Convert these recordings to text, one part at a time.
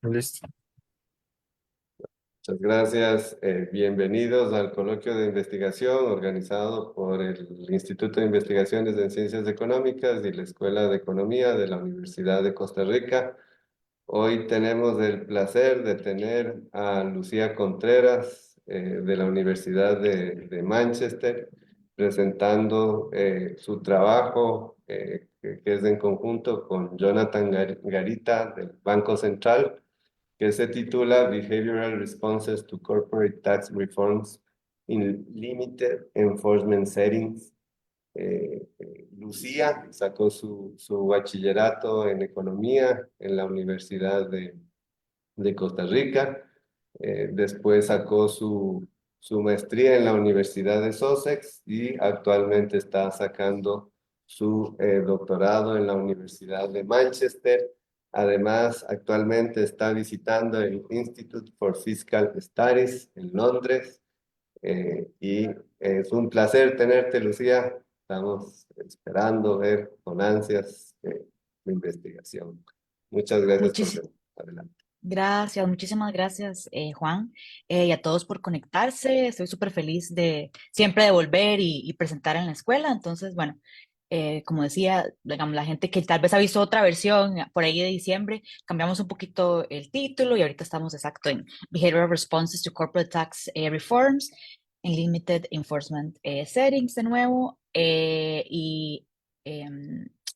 Listo. Muchas gracias. Bienvenidos al coloquio de investigación organizado por el Instituto de Investigaciones en Ciencias Económicas y la Escuela de Economía de la Universidad de Costa Rica. Hoy tenemos el placer de tener a Lucía Contreras de la Universidad de Manchester presentando su trabajo que es en conjunto con Jonathan Garita del Banco Central, que se titula Behavioral Responses to Corporate Tax Reforms in Limited Enforcement Settings. Lucía sacó su bachillerato en economía en la Universidad de Costa Rica. Después sacó su maestría en la Universidad de Sussex y actualmente está sacando su doctorado en la Universidad de Manchester. Además, actualmente está visitando el Institute for Fiscal Studies en Londres. Y es un placer tenerte, Lucía. Estamos esperando ver con ansias tu investigación. Muchas gracias por Muchísimas venir. Adelante. gracias, muchísimas gracias, Juan, y a todos por conectarse. Estoy súper feliz de siempre de volver y presentar en la escuela. Entonces, bueno, como decía, digamos, la gente que tal vez ha visto otra versión por ahí de diciembre, cambiamos un poquito el título y ahorita estamos exacto en Behavioral Responses to Corporate Tax Reforms en Limited Enforcement Settings de nuevo. Y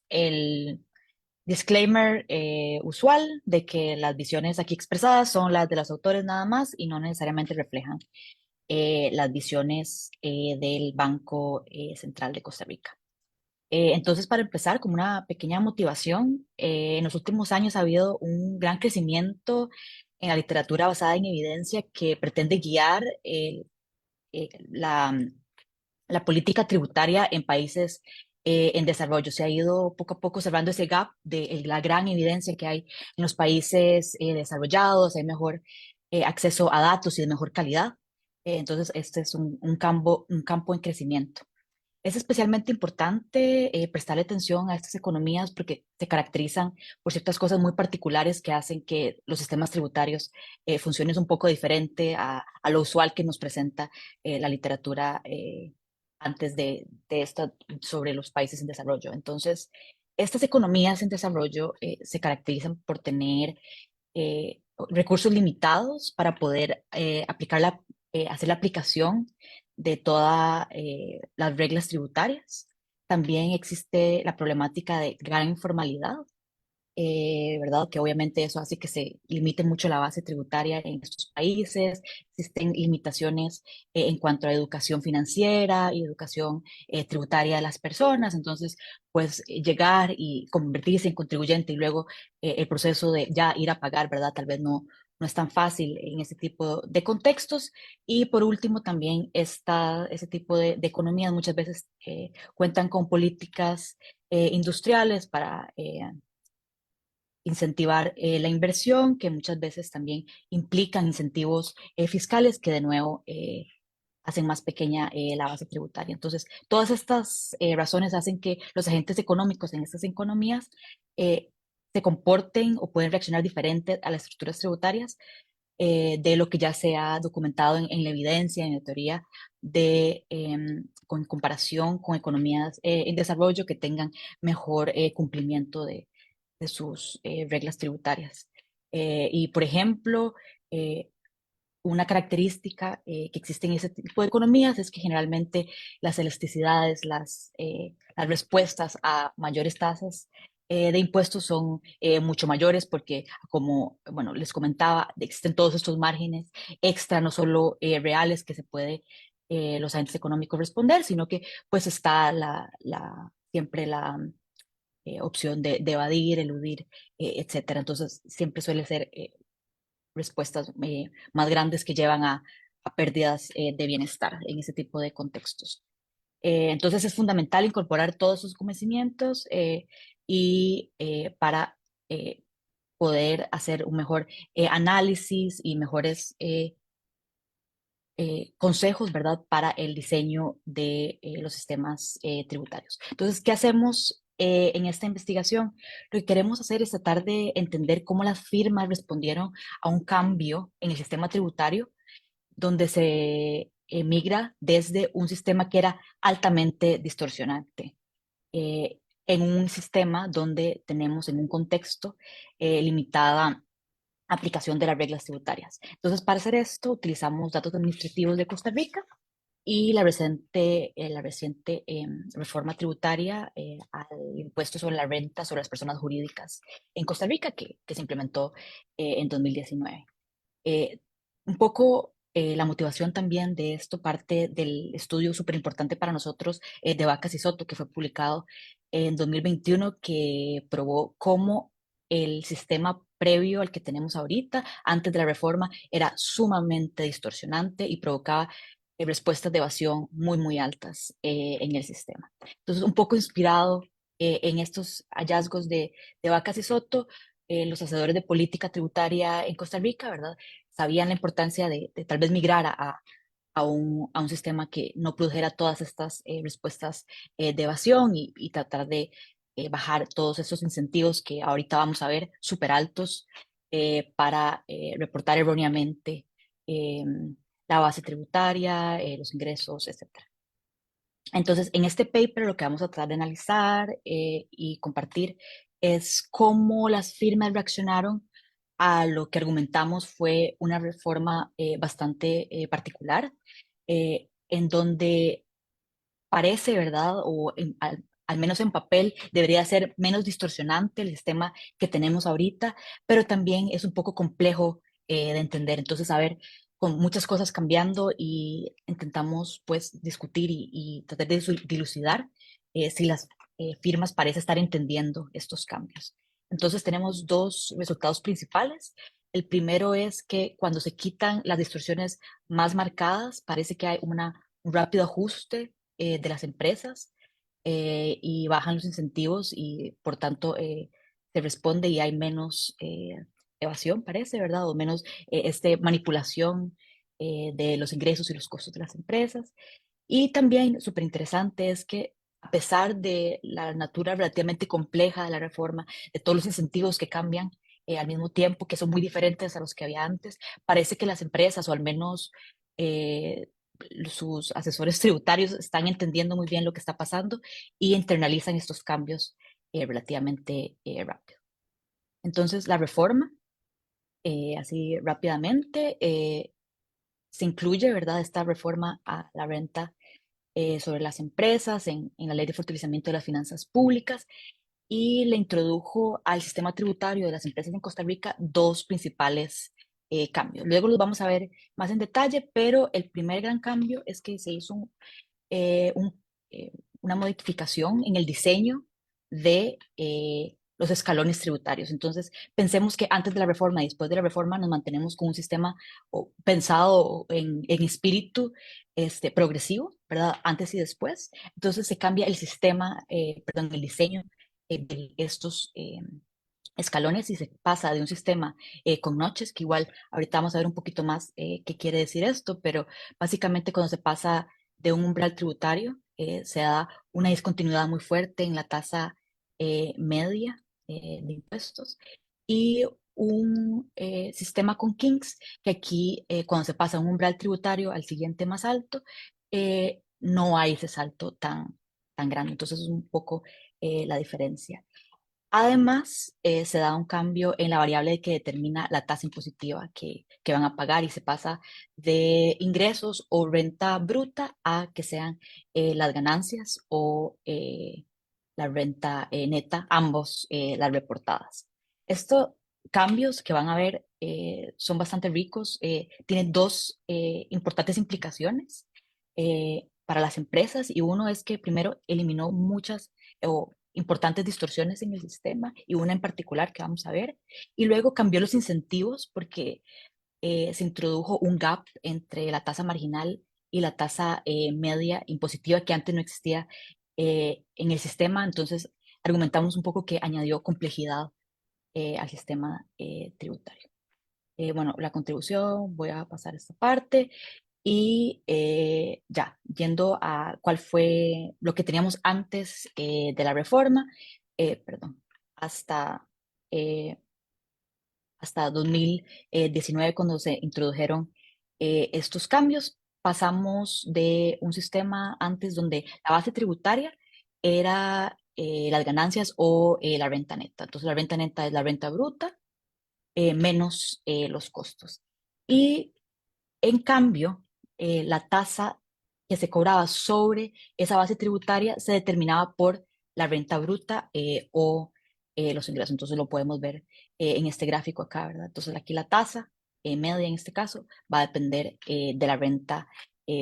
el disclaimer usual de que las visiones aquí expresadas son las de los autores nada más y no necesariamente reflejan las visiones del Banco Central de Costa Rica. Entonces, para empezar, como una pequeña motivación, en los últimos años ha habido un gran crecimiento en la literatura basada en evidencia que pretende guiar la política tributaria en países en desarrollo. Se ha ido poco a poco cerrando ese gap de la gran evidencia que hay en los países desarrollados, hay mejor acceso a datos y de mejor calidad. Entonces, este es un campo en crecimiento. Es especialmente importante prestarle atención a estas economías porque se caracterizan por ciertas cosas muy particulares que hacen que los sistemas tributarios funcionen un poco diferente a lo usual que nos presenta la literatura antes de esto sobre los países en desarrollo. Entonces, estas economías en desarrollo se caracterizan por tener recursos limitados para poder hacer la aplicación de todas las reglas tributarias. También existe la problemática de gran informalidad, ¿verdad? Que obviamente eso hace que se limite mucho la base tributaria en estos países. Existen limitaciones en cuanto a educación financiera y educación tributaria de las personas. Entonces, pues llegar y convertirse en contribuyente y luego el proceso de ya ir a pagar, ¿verdad? Tal vez no es tan fácil en ese tipo de contextos. Y por último, también ese tipo de economías muchas veces cuentan con políticas industriales para incentivar la inversión, que muchas veces también implican incentivos fiscales que de nuevo hacen más pequeña la base tributaria. Entonces, todas estas razones hacen que los agentes económicos en estas economías se comporten o pueden reaccionar diferente a las estructuras tributarias de lo que ya se ha documentado en la evidencia, en la teoría, con comparación con economías en desarrollo que tengan mejor cumplimiento de sus reglas tributarias. Y, por ejemplo, eh, una característica que existe en ese tipo de economías es que generalmente las elasticidades, las respuestas a mayores tasas de impuestos son mucho mayores porque, como bueno, les comentaba, existen todos estos márgenes extra, no solo reales que se puede los agentes económicos responder, sino que pues está siempre la opción de evadir, eludir, etcétera. Entonces, siempre suele ser respuestas más grandes que llevan a pérdidas de bienestar en ese tipo de contextos. Entonces, es fundamental incorporar todos esos conocimientos y para poder hacer un mejor análisis y mejores consejos, ¿verdad?, para el diseño de los sistemas tributarios. Entonces, ¿qué hacemos en esta investigación, lo que queremos hacer es tratar de entender cómo las firmas respondieron a un cambio en el sistema tributario, donde se migra desde un sistema que era altamente distorsionante, en un sistema donde tenemos en un contexto limitada aplicación de las reglas tributarias. Entonces, para hacer esto, utilizamos datos administrativos de Costa Rica y la reciente reforma tributaria al impuesto sobre la renta sobre las personas jurídicas en Costa Rica, que se implementó en 2019. Eh, un poco la motivación también de esto parte del estudio súper importante para nosotros de Vacas y Soto, que fue publicado en 2021, que probó cómo el sistema previo al que tenemos ahorita, antes de la reforma, era sumamente distorsionante y provocaba respuestas de evasión muy, muy altas en el sistema. Entonces, un poco inspirado en estos hallazgos de Vacas y Soto, los hacedores de política tributaria en Costa Rica, ¿verdad? Sabían la importancia de tal vez migrar a un sistema que no produjera todas estas respuestas de evasión y tratar de bajar todos esos incentivos que ahorita vamos a ver súper altos para reportar erróneamente eh, la base tributaria, los ingresos, etcétera. Entonces, en este paper lo que vamos a tratar de analizar y compartir es cómo las firmas reaccionaron a lo que argumentamos fue una reforma bastante particular, en donde parece, ¿verdad? Al menos en papel, debería ser menos distorsionante el sistema que tenemos ahorita, pero también es un poco complejo de entender. Entonces, a ver, con muchas cosas cambiando y intentamos pues discutir y tratar de dilucidar si las firmas parecen estar entendiendo estos cambios. Entonces, tenemos dos resultados principales. El primero es que cuando se quitan las distorsiones más marcadas, parece que hay un rápido ajuste de las empresas y bajan los incentivos y por tanto se responde y hay menos evasión, parece, ¿verdad? O menos manipulación de los ingresos y los costos de las empresas. Y también súper interesante es que a pesar de la natura relativamente compleja de la reforma, de todos los incentivos que cambian al mismo tiempo, que son muy diferentes a los que había antes, parece que las empresas, o al menos eh, sus asesores tributarios, están entendiendo muy bien lo que está pasando y internalizan estos cambios relativamente rápido. Entonces, la reforma, así rápidamente, se incluye, ¿verdad?, esta reforma a la renta sobre las empresas en la Ley de Fortalecimiento de las Finanzas Públicas y le introdujo al sistema tributario de las empresas en Costa Rica dos principales cambios. Luego los vamos a ver más en detalle, pero el primer gran cambio es que se hizo eh, un, eh, una modificación en el diseño de los escalones tributarios. Entonces, pensemos que antes de la reforma y después de la reforma nos mantenemos con un sistema pensado en espíritu progresivo, ¿verdad? Antes y después. Entonces, se cambia el sistema, perdón, el diseño de estos escalones y se pasa de un sistema con noches, que igual ahorita vamos a ver un poquito más qué quiere decir esto, pero básicamente cuando se pasa de un umbral tributario, se da una discontinuidad muy fuerte en la tasa media de impuestos y un sistema con Kings, que aquí cuando se pasa un umbral tributario al siguiente más alto, no hay ese salto tan grande. Entonces es un poco la diferencia. Además, se da un cambio en la variable que determina la tasa impositiva que van a pagar y se pasa de ingresos o renta bruta a que sean las ganancias o la renta neta, ambos las reportadas. Estos cambios que van a ver son bastante ricos, tienen dos importantes implicaciones para las empresas y uno es que primero eliminó muchas o importantes distorsiones en el sistema y una en particular que vamos a ver. Y luego cambió los incentivos porque se introdujo un gap entre la tasa marginal y la tasa media impositiva que antes no existía en el sistema. Entonces, argumentamos un poco que añadió complejidad al sistema tributario. Bueno, la contribución, voy a pasar esta parte. Y ya, yendo a cuál fue lo que teníamos antes de la reforma, perdón, hasta, eh, hasta 2019 cuando se introdujeron estos cambios, pasamos de un sistema antes donde la base tributaria era las ganancias o la renta neta. Entonces la renta neta es la renta bruta menos los costos. Y en cambio, la tasa que se cobraba sobre esa base tributaria se determinaba por la renta bruta o los ingresos. Entonces lo podemos ver en este gráfico acá, ¿verdad? Entonces aquí la tasa media en este caso va a depender de la renta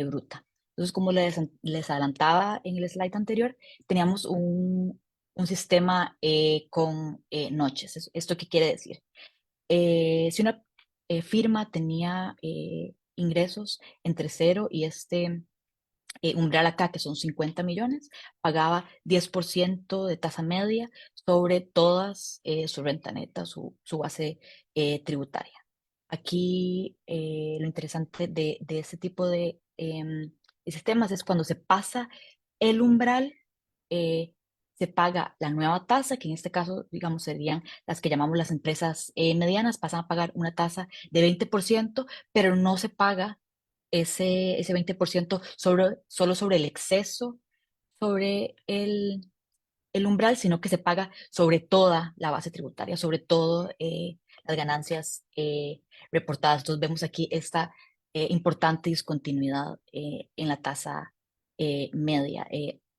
bruta. Entonces, como les adelantaba en el slide anterior, teníamos un sistema con noches. ¿Esto qué quiere decir? Si una firma tenía ingresos entre cero y este umbral acá, que son 50 millones, pagaba 10% de tasa media sobre todas su renta neta, su base tributaria. Aquí lo interesante de este tipo de sistemas es cuando se pasa el umbral, eh, se paga la nueva tasa, que en este caso, digamos, serían las que llamamos las empresas medianas, pasan a pagar una tasa de 20%, pero no se paga ese 20% solo sobre el exceso, sobre el umbral, sino que se paga sobre toda la base tributaria, sobre todo las ganancias reportadas. Entonces vemos aquí esta importante discontinuidad en la tasa media.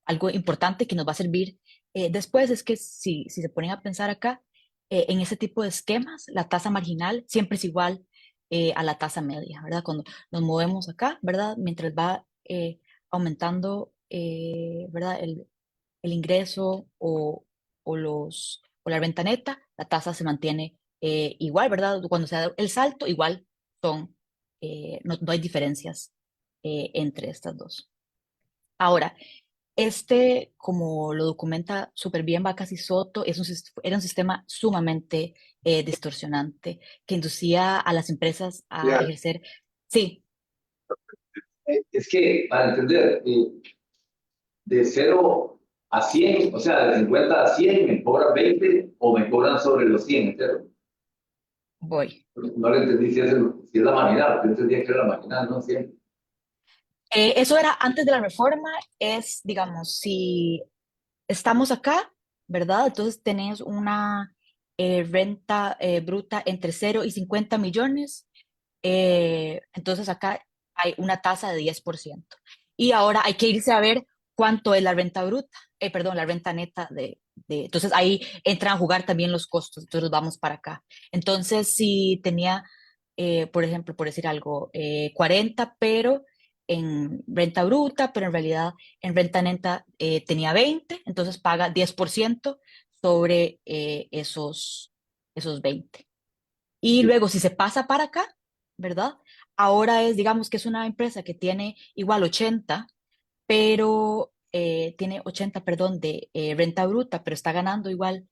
Algo importante que nos va a servir después es que si se ponen a pensar acá, en ese tipo de esquemas, la tasa marginal siempre es igual a la tasa media, ¿verdad? Cuando nos movemos acá, ¿verdad? Mientras va aumentando, ¿verdad? El ingreso o la renta neta, la tasa se mantiene igual, ¿verdad? Cuando se da el salto, igual son, no hay diferencias entre estas dos. Ahora, como lo documenta súper bien Bacasi Soto, era un sistema sumamente distorsionante que inducía a las empresas a Ya, ejercer. Sí, es que para entender, de 0 a 100, o sea, de 50 a 100, ¿me cobran 20 o me cobran sobre los 100 entero? voy. No le entendí si es la marginal, yo entendía que era la marginal, no 100. Eso era antes de la reforma, es, digamos, si estamos acá, ¿verdad? Entonces tenés una renta bruta entre 0 y 50 millones. Entonces acá hay una tasa de 10%. Y ahora hay que irse a ver cuánto es la renta bruta, perdón, la renta neta entonces ahí entran a jugar también los costos, entonces vamos para acá. Entonces si tenía, por ejemplo, por decir algo, 40, pero en renta bruta, pero en realidad en renta neta tenía 20, entonces paga 10% sobre esos 20. Y luego, si se pasa para acá, ¿verdad? Ahora digamos que es una empresa que tiene igual 80, pero tiene 80, perdón, de renta bruta, pero está ganando igual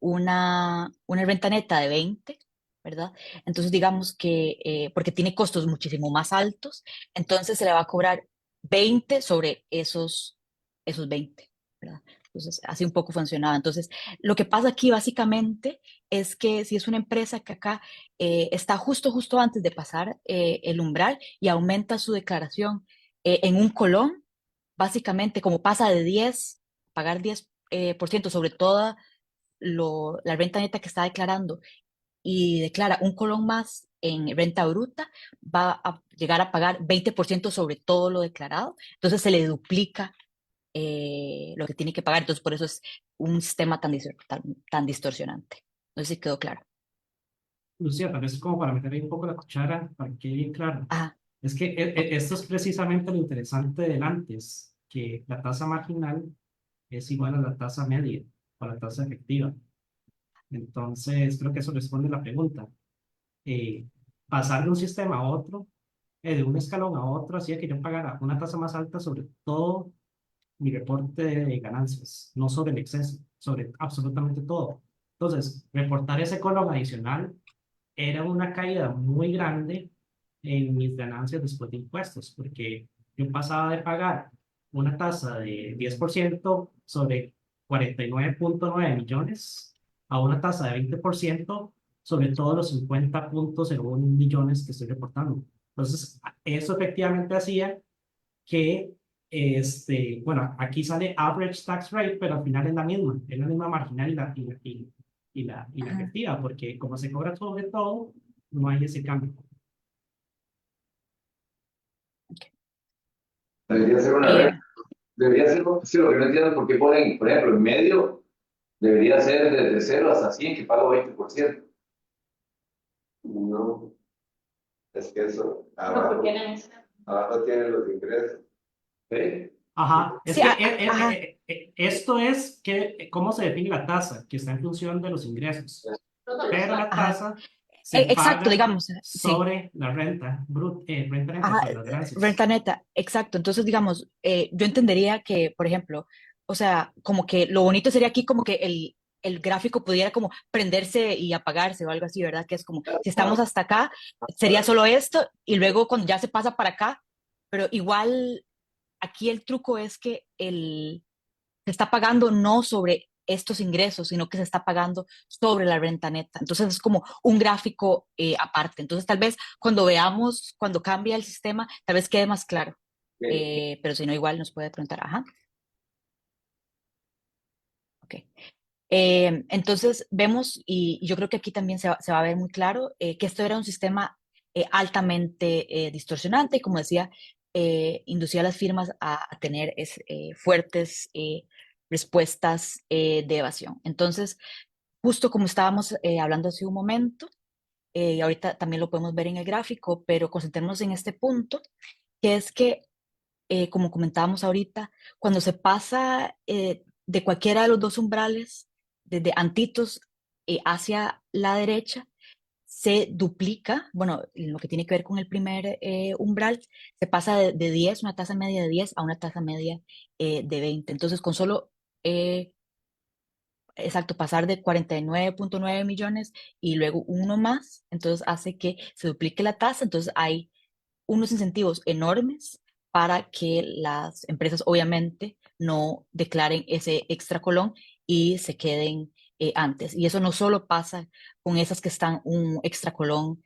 una renta neta de 20, ¿verdad? Entonces, digamos que, porque tiene costos muchísimo más altos, entonces se le va a cobrar 20 sobre esos 20, ¿verdad? Entonces, así un poco funcionaba. Entonces, lo que pasa aquí básicamente es que si es una empresa que acá está justo antes de pasar el umbral y aumenta su declaración en un colón, básicamente como pasa de 10, pagar 10% sobre toda la renta neta que está declarando y declara un colón más en renta bruta, va a llegar a pagar 20% sobre todo lo declarado. Entonces se le duplica lo que tiene que pagar. Entonces por eso es un sistema tan distorsionante. No sé si quedó claro. Lucía, tal vez como para meter ahí un poco la cuchara, para que quede bien claro. Ajá, Es que esto es precisamente lo interesante del antes, que la tasa marginal es igual a la tasa media o la tasa efectiva. Entonces, creo que eso responde la pregunta. Eh, Pasar de un sistema a otro, de un escalón a otro, hacía que yo pagara una tasa más alta sobre todo mi reporte de ganancias, no sobre el exceso, sobre absolutamente todo. Entonces, reportar ese colón adicional era una caída muy grande en mis ganancias después de impuestos, porque yo pasaba de pagar una tasa de 10% sobre 49.9 millones a una tasa de 20% sobre todos los 50.01 millones que estoy reportando. Entonces, eso efectivamente hacía que, bueno, aquí sale average tax rate, pero al final es la misma marginal y la Ajá. efectiva, porque como se cobra sobre todo, no hay ese cambio. Debería ser una Eh, regla. Debería ser, sí, lo que no entiendo es por qué ponen, por ejemplo, en medio, debería ser desde 0 hasta 100 que pago 20%. No, es que eso, No, porque eran abajo tienen los ingresos. ¿Sí? Ajá, es sí, que ajá, esto es cómo se define la tasa, que está en función de los ingresos, todos los pero la ajá. tasa se Exacto, paga digamos, sí. sobre la renta, renta neta, Ajá, sobre las ganancias. renta neta, exacto. Entonces, digamos, yo entendería que, por ejemplo, o sea, como que lo bonito sería aquí como que el gráfico pudiera como prenderse y apagarse o algo así, ¿verdad? Que es como, si estamos hasta acá, sería solo esto y luego cuando ya se pasa para acá, pero igual aquí el truco es que se está pagando no sobre estos ingresos, sino que se está pagando sobre la renta neta. Entonces es como un gráfico aparte. Entonces tal vez cuando veamos, cuando cambia el sistema, tal vez quede más claro. Pero si no, igual nos puede preguntar, ajá, ok. Entonces vemos, y yo creo que aquí también se va a ver muy claro, que esto era un sistema altamente distorsionante y como decía, inducía a las firmas a tener fuertes respuestas de evasión. Entonces, justo como estábamos hablando hace un momento, y ahorita también lo podemos ver en el gráfico, pero concentrémonos en este punto, que es que, como comentábamos ahorita, cuando se pasa de cualquiera de los dos umbrales, desde antitos hacia la derecha, se duplica, bueno, lo que tiene que ver con el primer umbral, se pasa de 10, una tasa media de 10 a una tasa media de 20. Entonces, con solo exacto, pasar de 49.9 millones y luego uno más, entonces hace que se duplique la tasa, entonces hay unos incentivos enormes para que las empresas obviamente no declaren ese extra colón y se queden antes. Y eso no solo pasa con esas que están un extra colón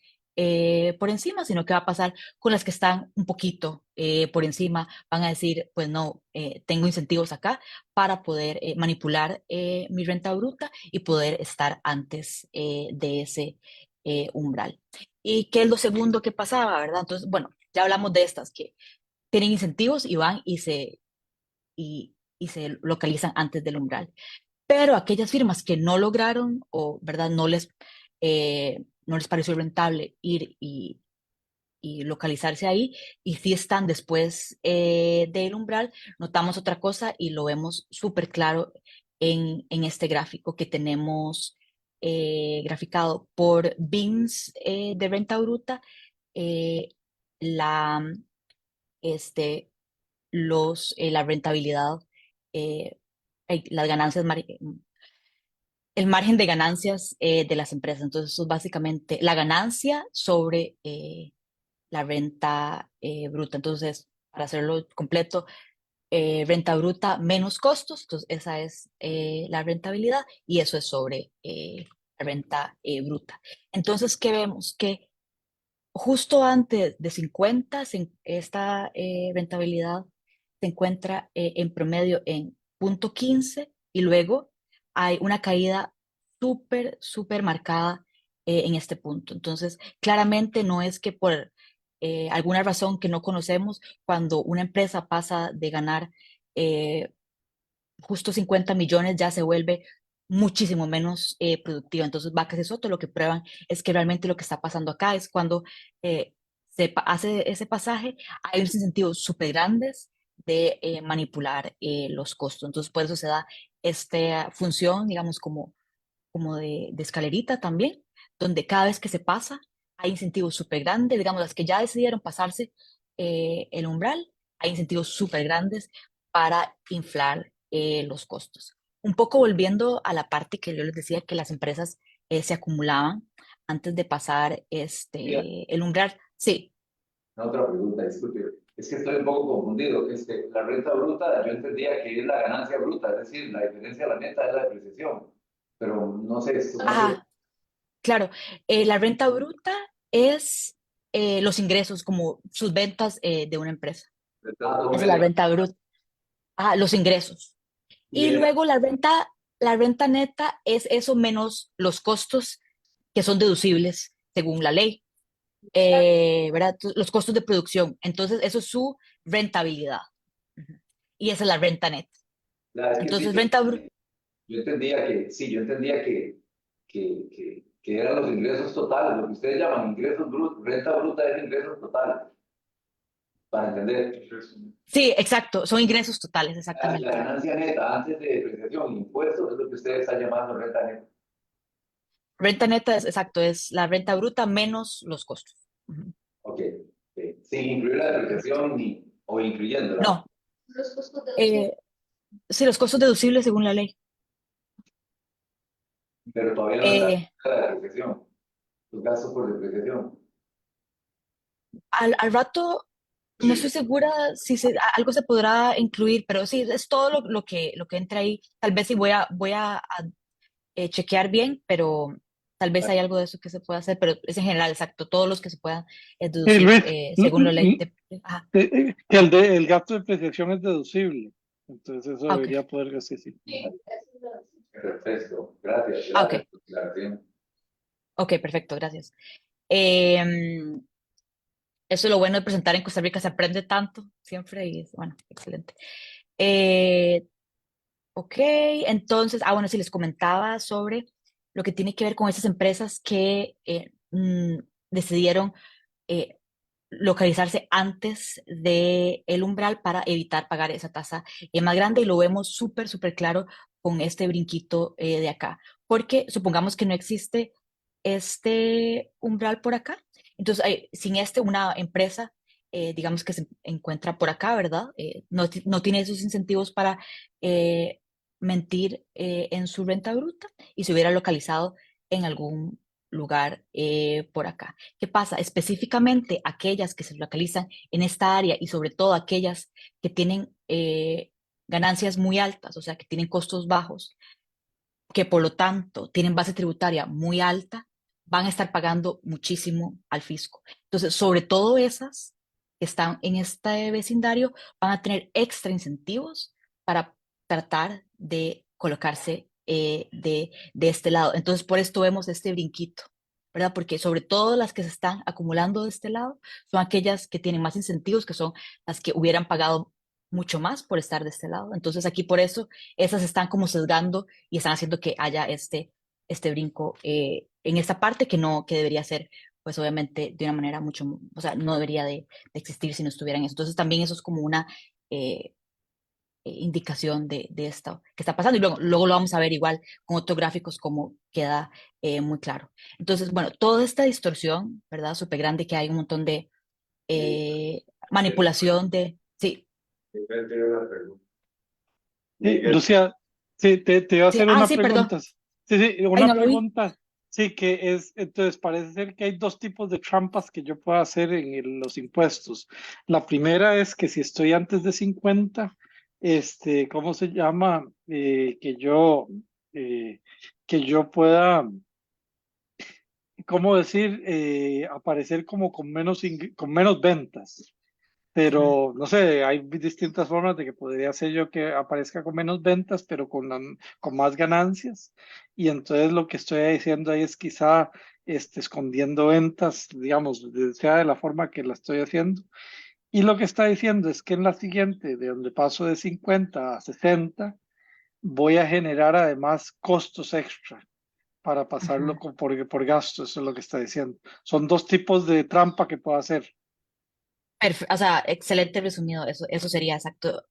por encima, sino que va a pasar con las que están un poquito por encima. Van a decir, pues no, tengo incentivos acá para poder manipular mi renta bruta y poder estar antes de ese umbral. ¿Y qué es lo segundo que pasaba, verdad? Entonces, bueno, ya hablamos de estas que tienen incentivos y van y se localizan antes del umbral. Pero aquellas firmas que no lograron o, ¿verdad? No les pareció rentable ir y localizarse ahí y si están después del umbral, notamos otra cosa y lo vemos súper claro en este gráfico que tenemos graficado por bins de renta bruta, eh, la, la rentabilidad, eh, las ganancias, el margen de ganancias de las empresas. Entonces, eso es básicamente la ganancia sobre la renta bruta. Entonces, para hacerlo completo, renta bruta menos costos, entonces esa es la rentabilidad y eso es sobre la renta bruta. Entonces, ¿qué vemos? Que justo antes de 50, esta rentabilidad se encuentra en promedio en 0.15 y luego hay una caída súper, súper marcada en este punto. Entonces, claramente no es que por alguna razón que no conocemos, cuando una empresa pasa de ganar eh, justo 50 millones ya se vuelve muchísimo menos productiva. Entonces, Vacas y Soto lo que prueban es que realmente lo que está pasando acá es cuando hace ese pasaje, hay unos incentivos súper grandes de manipular los costos. Entonces, por eso se da esta función, digamos, como de escalerita también, donde cada vez que se pasa, hay incentivos súper grandes, digamos, las que ya decidieron pasarse el umbral, hay incentivos súper grandes para inflar los costos. Un poco volviendo a la parte que yo les decía que las empresas se acumulaban antes de pasar el umbral. Sí, otra pregunta, disculpe. Es que estoy un poco confundido. La renta bruta, yo entendía que es la ganancia bruta, es decir, la diferencia de la neta es la depreciación. Pero no sé, esto no sé. Ajá, claro. La renta bruta es los ingresos, como sus ventas de una empresa. Ah, Esa es la renta bruta. Ah, los ingresos. y Y es- luego la renta neta es eso menos los costos que son deducibles según la ley, ¿verdad? Los costos de producción. Entonces, eso es su rentabilidad. Ujú. Y esa es la renta neta. es que sí, Entonces, renta bruta. yo entendía que, sí, yo entendía que eran los ingresos totales, lo que ustedes llaman ingresos brutos, renta bruta es ingresos totales, para entender. Sí, exacto, son ingresos totales, La exactamente. ganancia neta antes de depreciación e impuestos es lo que ustedes están llamando renta neta. Renta neta es exacto, es la renta bruta menos los costos. Ujú. Ok, ok. Sin incluir la depreciación ni, o incluyéndola, No, eh, sí, los costos deducibles según la ley. pero todavía no está Eh, la depreciación, los gastos por depreciación. al rato, no estoy segura si algo se podrá incluir, pero sí, es todo lo que entra ahí. Tal vez sí voy a chequear bien, pero tal vez hay algo de eso que se pueda hacer, pero es en general, exacto, todos los que se puedan Sí, deducir Luis, según la ley. Ajá, que el gasto de depreciación es deducible. Entonces eso ah, ok, debería poder ser, sí. Perfecto, gracias, ah, gracias ok, por la aclaración. ok, perfecto, gracias. Em, Eso es lo bueno de presentar en Costa Rica, se aprende tanto siempre y es, bueno, excelente. Eh, ok, entonces, bueno, si les comentaba sobre lo que tiene que ver con esas empresas que decidieron eh, localizarse antes del umbral para evitar pagar esa tasa más grande y lo vemos súper, súper claro con este brinquito de acá, porque supongamos que no existe este umbral por acá, entonces sin una empresa, digamos que se encuentra por acá, ¿verdad? No tiene esos incentivos para eh, mentir en su renta bruta y se hubiera localizado en algún lugar por acá. ¿Qué pasa? Específicamente aquellas que se localizan en esta área y sobre todo aquellas que tienen ganancias muy altas, o sea, que tienen costos bajos, que por lo tanto tienen base tributaria muy alta, van a estar pagando muchísimo al fisco. Entonces, sobre todo esas que están en este vecindario van a tener extra incentivos para tratar de colocarse de este lado. Entonces, por esto vemos este brinquito, ¿verdad? Porque sobre todo las que se están acumulando de este lado son aquellas que tienen más incentivos, que son las que hubieran pagado mucho más por estar de este lado. Entonces, aquí por eso esas están como sesgando y están haciendo que haya este brinco en esta parte que debería ser, pues obviamente de una manera mucho, o sea, no debería de existir si no estuvieran eso. Entonces también eso es como una indicación de esto que está pasando y luego lo vamos a ver igual con otros gráficos como queda muy claro. Entonces, bueno, toda esta distorsión, ¿verdad? Súper grande que hay un montón de manipulación de, sí, Miguel tiene una pregunta. Sí, Miguel, Lucía, sí, te iba a sí, hacer una sí, perdón, pregunta. Sí, sí, ay, una no lo vi. pregunta. Sí, que es, entonces parece ser que hay dos tipos de trampas que yo puedo hacer en los impuestos. La primera es que si estoy antes de 50, ¿cómo se llama? Eh, que yo pueda, ¿cómo decir? Aparecer como con con menos ventas. Ujú. Pero no sé, hay distintas formas de que podría ser yo que aparezca con menos ventas, pero con más ganancias. Y entonces lo que estoy diciendo ahí es quizá escondiendo ventas, digamos, sea de la forma que la estoy haciendo. Y lo que está diciendo es que en la siguiente, de donde paso de 50 a 60, voy a generar además costos extra para pasarlo Ujú. por gastos, eso es lo que está diciendo. Son dos tipos de trampa que puedo hacer. O sea, excelente resumido, eso sería exacto.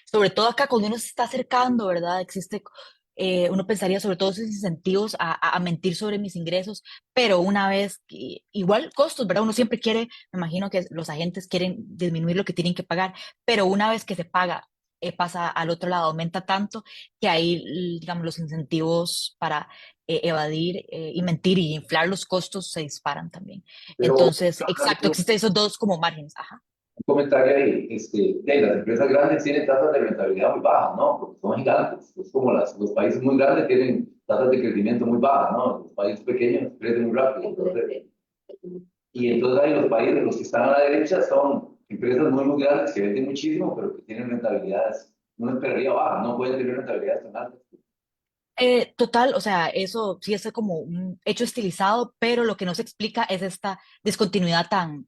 Sobre todo acá cuando uno se está acercando, ¿verdad? Uno pensaría sobre todos esos incentivos a mentir sobre mis ingresos, pero una vez, igual costos, ¿verdad? Uno siempre quiere, me imagino que los agentes quieren disminuir lo que tienen que pagar, pero una vez que se paga pasa al otro lado, aumenta tanto que ahí, digamos, los incentivos para evadir y mentir y inflar los costos se disparan también. Pero Entonces, exacto, existen esos dos como márgenes. Ajá. un comentario ahí, las empresas grandes tienen tasas de rentabilidad muy bajas, ¿no? Porque son gigantes. Es como los países muy grandes tienen tasas de crecimiento muy bajas, ¿no? Los países pequeños crecen muy rápido. Y entonces ahí los países, los que están a la derecha, son empresas muy, muy grandes que venden muchísimo, pero que tienen rentabilidades, uno esperaría bajas, no pueden tener rentabilidades tan altas. Total, o sea, eso sí es como un hecho estilizado, pero lo que no se explica es esta discontinuidad tan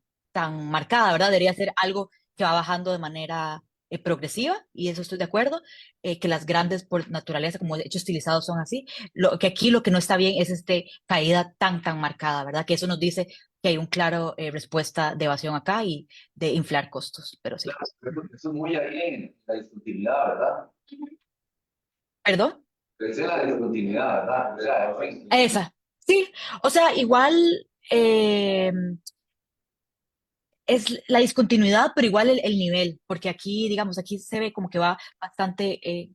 marcada, ¿verdad? Debería ser algo que va bajando de manera progresiva, y eso estoy de acuerdo, que las grandes por naturaleza, como hechos estilizados, son así. Lo que aquí lo que no está bien es este caída tan marcada, ¿verdad? Que eso nos dice que hay un claro respuesta de evasión acá y de inflar costos, pero sí. Eso es muy ahí en la discontinuidad, ¿verdad? ¿Perdón? Esa es la discontinuidad, ¿verdad? O sea, en fin. Esa, sí, o sea, igual es la discontinuidad, pero igual el nivel, porque aquí, digamos, aquí se ve como que va bastante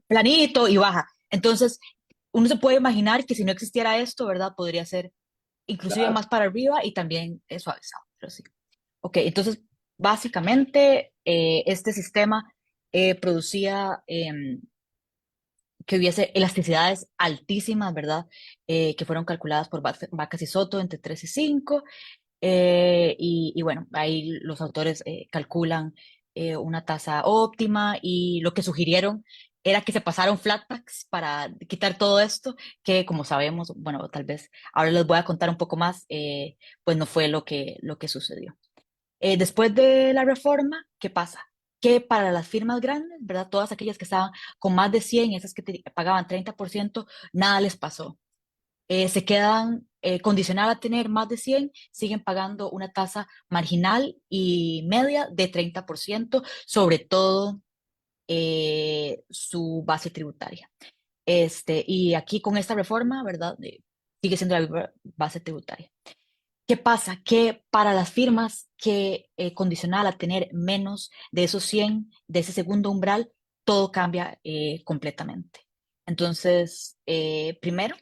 planito y baja. Entonces, uno se puede imaginar que si no existiera esto, ¿verdad? Podría ser inclusive más para arriba y también suavizado, pero sí. Ok, entonces, básicamente, este sistema producía que hubiese elasticidades altísimas, ¿verdad? Que fueron calculadas por Vacas y Soto entre 3 y 5. Y bueno, ahí los autores calculan una tasa óptima y lo que sugirieron era que se pasara un flat tax para quitar todo esto, que como sabemos, bueno, tal vez ahora les voy a contar un poco más, pues no fue lo que sucedió. Después de la reforma, ¿qué pasa? Que para las firmas grandes, ¿verdad? Todas aquellas que estaban con más de 100, esas que pagaban 30%, nada les pasó. Se quedan condicional a tener más de 100, siguen pagando una tasa marginal y media de 30%, sobre todo su base tributaria. Y aquí con esta reforma, ¿verdad? Sigue siendo la misma base tributaria. ¿Qué pasa? Que para las firmas que condicional a tener menos de esos 100, de ese segundo umbral, todo cambia completamente. Entonces, primero,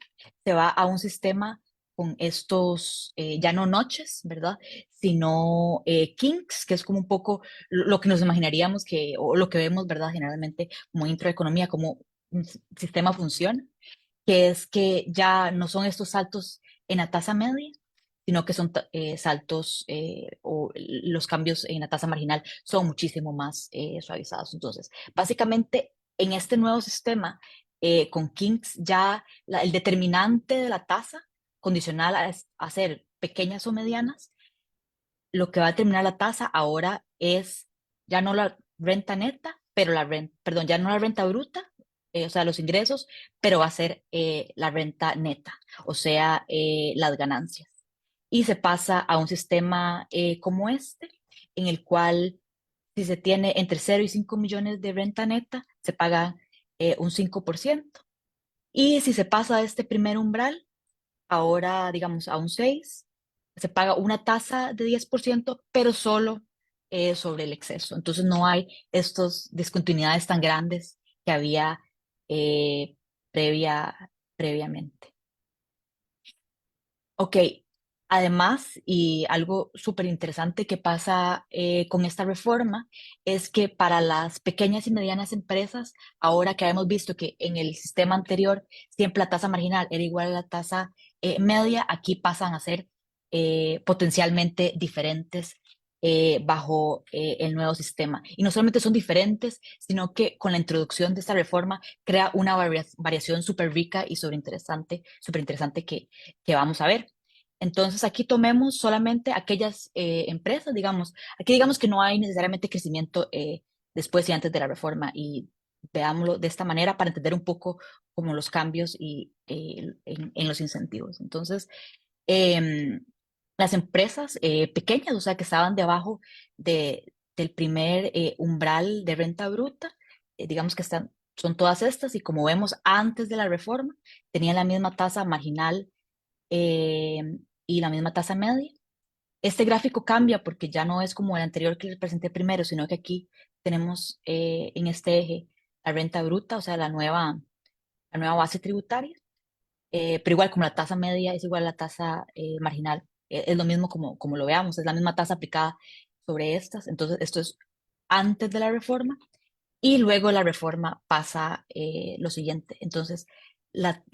se va a un sistema con estos, ya no noches, ¿verdad? Sino kinks, que es como un poco lo que nos imaginaríamos que, o lo que vemos, ¿verdad? Generalmente como introeconomía, como un sistema funciona, que es que ya no son estos saltos en la tasa media, sino que son saltos o los cambios en la tasa marginal son muchísimo más suavizados. Entonces, básicamente, en este nuevo sistema, con Kings, ya el determinante de la tasa condicional a ser pequeñas o medianas, lo que va a determinar la tasa ahora es ya no la renta neta, pero perdón, ya no la renta bruta, o sea, los ingresos, pero va a ser la renta neta, o sea, las ganancias. Y se pasa a un sistema como este, en el cual si se tiene entre 0 y 5 millones de renta neta, se paga un 5%. Y si se pasa de este primer umbral, ahora digamos a un 6, se paga una tasa de 10%, pero solo sobre el exceso. Entonces no hay estas discontinuidades tan grandes que había eh, previamente. Ok, además, y algo súper interesante que pasa con esta reforma es que para las pequeñas y medianas empresas, ahora que hemos visto que en el sistema anterior siempre la tasa marginal era igual a la tasa media, aquí pasan a ser potencialmente diferentes bajo el nuevo sistema. Y no solamente son diferentes, sino que con la introducción de esta reforma crea una variación súper rica y súper interesante que vamos a ver. Entonces, aquí tomemos solamente aquellas empresas, digamos, aquí digamos que no hay necesariamente crecimiento después y antes de la reforma y veámoslo de esta manera para entender un poco como los cambios y en los incentivos. Entonces, em, las empresas pequeñas, o sea, que estaban debajo del primer umbral de renta bruta, digamos que son todas estas y como vemos antes de la reforma, tenían la misma tasa marginal eh, y la misma tasa media. Este gráfico cambia porque ya no es como el anterior que les presenté primero, sino que aquí tenemos en este eje la renta bruta, o sea, la nueva base tributaria, pero igual como la tasa media es igual a la tasa marginal, es lo mismo como lo veamos, es la misma tasa aplicada sobre estas. Entonces, esto es antes de la reforma y luego la reforma pasa lo siguiente. Entonces,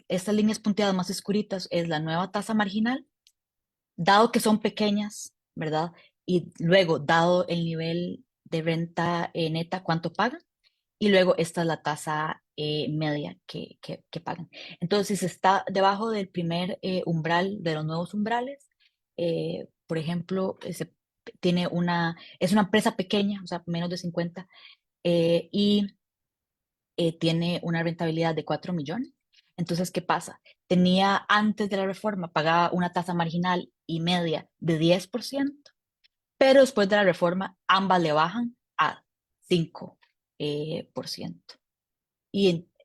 estas líneas punteadas más oscuritas es la nueva tasa marginal, dado que son pequeñas, ¿verdad? Y luego, dado el nivel de renta neta, ¿cuánto pagan? Y luego esta es la tasa media que pagan. Entonces, si se está debajo del primer umbral, de los nuevos umbrales, por ejemplo, es una empresa pequeña, o sea, menos de 50, y tiene una rentabilidad de 4 millones. Entonces, ¿qué pasa? Tenía antes de la reforma, pagaba una tasa marginal y media de 10%, pero después de la reforma ambas le bajan a 5%.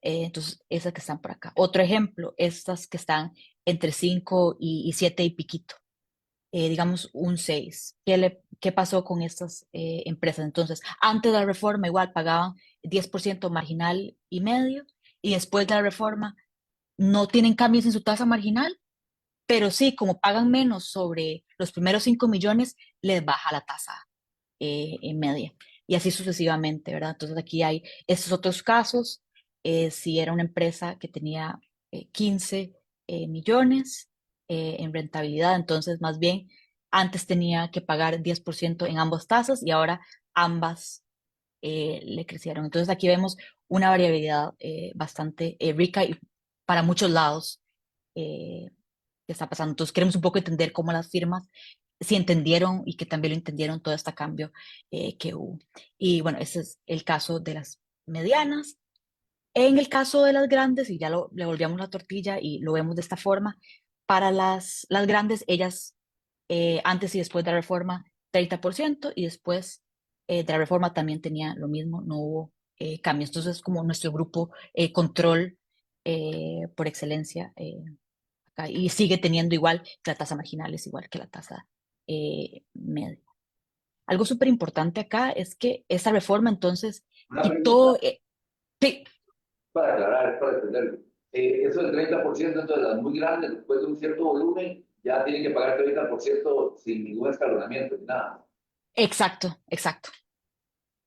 Entonces, esas que están por acá. Otro ejemplo, estas que están entre 5 y 7 y piquito, digamos un 6. ¿Qué pasó con estas empresas? Entonces, antes de la reforma igual pagaban 10% marginal y medio, y después de la reforma no tienen cambios en su tasa marginal, pero sí, como pagan menos sobre los primeros 5 millones, les baja la tasa en media. Y así sucesivamente, ¿verdad? Entonces aquí hay estos otros casos. Si era una empresa que tenía 15 millones en rentabilidad, entonces más bien antes tenía que pagar 10% en ambas tasas y ahora ambas le crecieron. Entonces aquí vemos una variabilidad bastante rica y para muchos lados eh, que está pasando. Entonces queremos un poco entender cómo las firmas si entendieron y que también lo entendieron todo este cambio que hubo. Y bueno, ese es el caso de las medianas. En el caso de las grandes, y ya le volvíamos la tortilla y lo vemos de esta forma, para las grandes, ellas antes y después de la reforma, 30%, y después de la reforma también tenía lo mismo, no hubo cambios. Entonces, es como nuestro grupo control por excelencia acá, y sigue teniendo igual que la tasa marginal, es igual que la tasa media. Algo súper importante acá es que esta reforma entonces Una pregunta quitó, sí, para aclarar, para entenderlo. Eso del 30%, entonces las muy grandes, después de un cierto volumen, ya tienen que pagar 30% sin ningún escalonamiento ni nada. O exacto, exacto,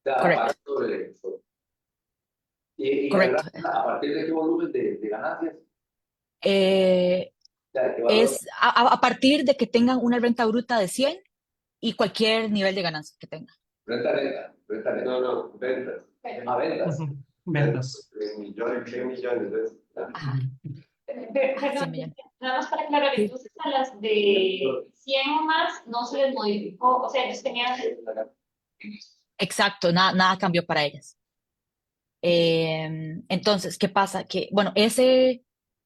sea, correcto, pagan sobre. Y la correcto. grande, ¿a partir de qué volumen de ganancias? Eh, O sea, ¿qué valor? es a partir de que tengan una renta bruta de 100 y cualquier nivel de ganancia que tengan. Renta neta, renta neta. No, no, ventas. A ventas. Ujú. Ventas. 3 millones, 3 millones. ¿Ves? Ajá, ajá, 100 millones. Nada más para aclarar, Sí, entonces a las de 100 o más no se les modificó, o sea, ellos tenían. exacto, nada cambió para ellas. Entonces, ¿qué pasa? Que, bueno,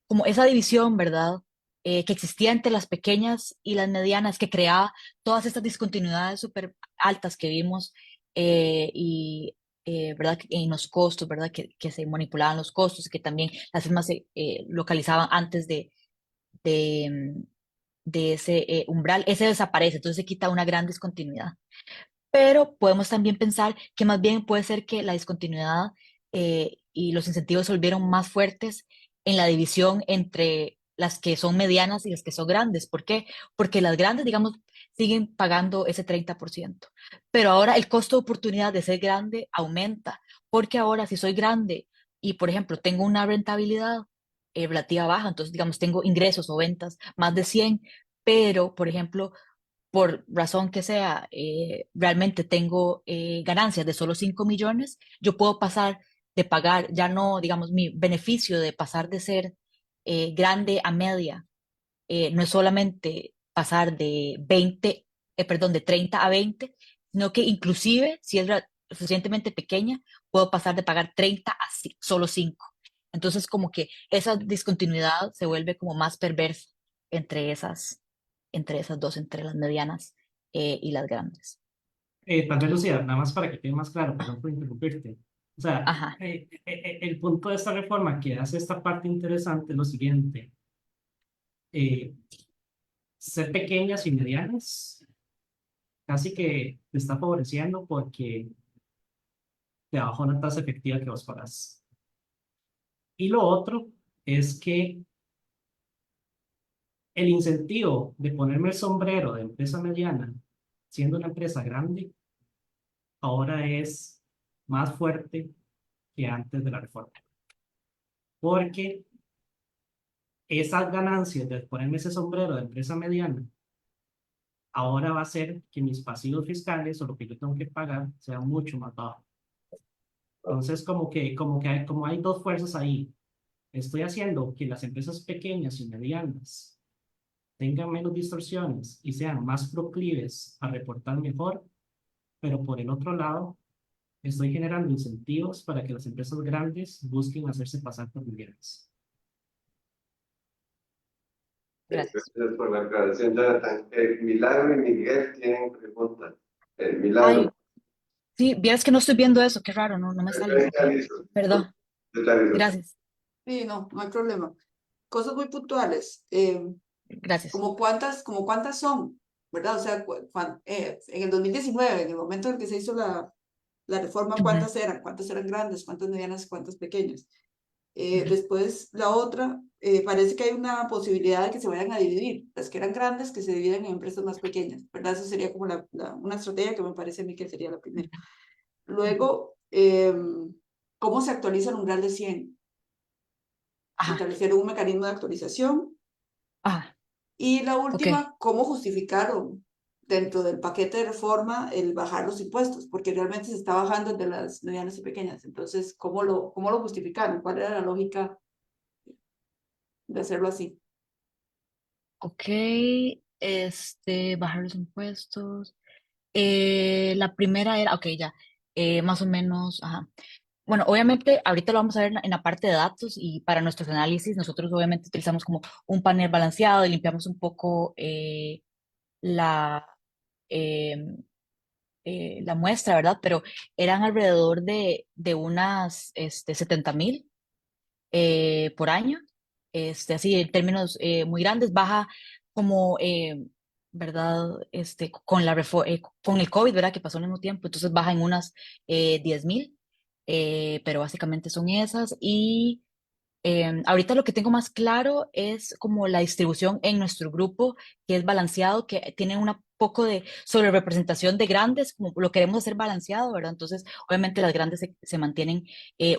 como esa división, ¿verdad? Que existía entre las pequeñas y las medianas, que creaba todas estas discontinuidades súper altas que vimos, ¿verdad? En los costos, ¿verdad? Que se manipulaban los costos, que también las firmas se localizaban antes de, de ese umbral, ese desaparece, entonces se quita una gran discontinuidad. Pero podemos también pensar que más bien puede ser que la discontinuidad y los incentivos se volvieron más fuertes en la división entre las que son medianas y las que son grandes. ¿Por qué? Porque las grandes, digamos, siguen pagando ese 30%. Pero ahora el costo de oportunidad de ser grande aumenta, porque ahora si soy grande y, por ejemplo, tengo una rentabilidad relativa baja, entonces, digamos, tengo ingresos o ventas más de 100, pero, por ejemplo, por razón que sea, realmente tengo ganancias de solo 5 millones, yo puedo pasar de pagar, ya no, digamos, mi beneficio de pasar de ser grande a media, no es solamente pasar de 20, perdón, de 30 a 20, sino que inclusive, si es suficientemente pequeña, puedo pasar de pagar 30 a solo 5. Entonces, como que esa discontinuidad se vuelve como más perversa entre esas dos, entre las medianas y las grandes. Tal vez, Lucía, nada más para que quede más claro, perdón por interrumpirte. O sea, Ajá, el punto de esta reforma que hace esta parte interesante es lo siguiente. eh, Ser pequeñas y medianas casi que te está favoreciendo porque te baja una tasa efectiva que vos pagás. Y lo otro es que el incentivo de ponerme el sombrero de empresa mediana, siendo una empresa grande, ahora es más fuerte que antes de la reforma. Porque esas ganancias de ponerme ese sombrero de empresa mediana, ahora va a hacer que mis pasivos fiscales o lo que yo tengo que pagar sea mucho más bajo. Entonces, como hay dos fuerzas ahí. Estoy haciendo que las empresas pequeñas y medianas tengan menos distorsiones y sean más proclives a reportar mejor, pero por el otro lado, estoy generando incentivos para que las empresas grandes busquen hacerse pasar por medianas. Gracias. Gracias por la aclaración, Jonathan. Milagro y Miguel tienen preguntas. Ay, Milagro. sí, vieras que no estoy viendo eso, qué raro, no me sale. Está listo. Perdón, Está listo. gracias, Sí, no, no hay problema. Cosas muy puntuales. gracias. Como cuántas son, ¿verdad? O sea, en el 2019, en el momento en que se hizo la reforma, Ujú. ¿cuántas eran? ¿Cuántas eran grandes? ¿Cuántas medianas? ¿Cuántas pequeñas? Después, la otra, parece que hay una posibilidad de que se vayan a dividir. Las que eran grandes, que se dividen en empresas más pequeñas, ¿verdad? Eso sería como una estrategia que me parece a mí que sería la primera. Luego, ¿cómo se actualiza el umbral de 100? Ajá, Establecieron un mecanismo de actualización. ajá, Y la ok. última, ¿cómo justificaron dentro del paquete de reforma el bajar los impuestos? Porque realmente se está bajando el de las medianas y pequeñas. Entonces, ¿cómo lo justificaron? ¿Cuál era la lógica de hacerlo así? Ok, bajar los impuestos. La primera era, ok, ya, más o menos, ajá. Bueno, obviamente ahorita lo vamos a ver en la parte de datos y para nuestros análisis nosotros obviamente utilizamos como un panel balanceado y limpiamos un poco la, em, la muestra, ¿verdad? Pero eran alrededor de unas 70.000 por año, así en términos muy grandes, baja como, ¿verdad? Con el COVID, ¿verdad? Que pasó al mismo tiempo, entonces baja en unas 10.000, pero básicamente son esas. Y ahorita lo que tengo más claro es como la distribución en nuestro grupo, que es balanceado, que tiene un poco de sobrerepresentación de grandes, como lo queremos hacer balanceado, ¿verdad? Entonces, obviamente las grandes se mantienen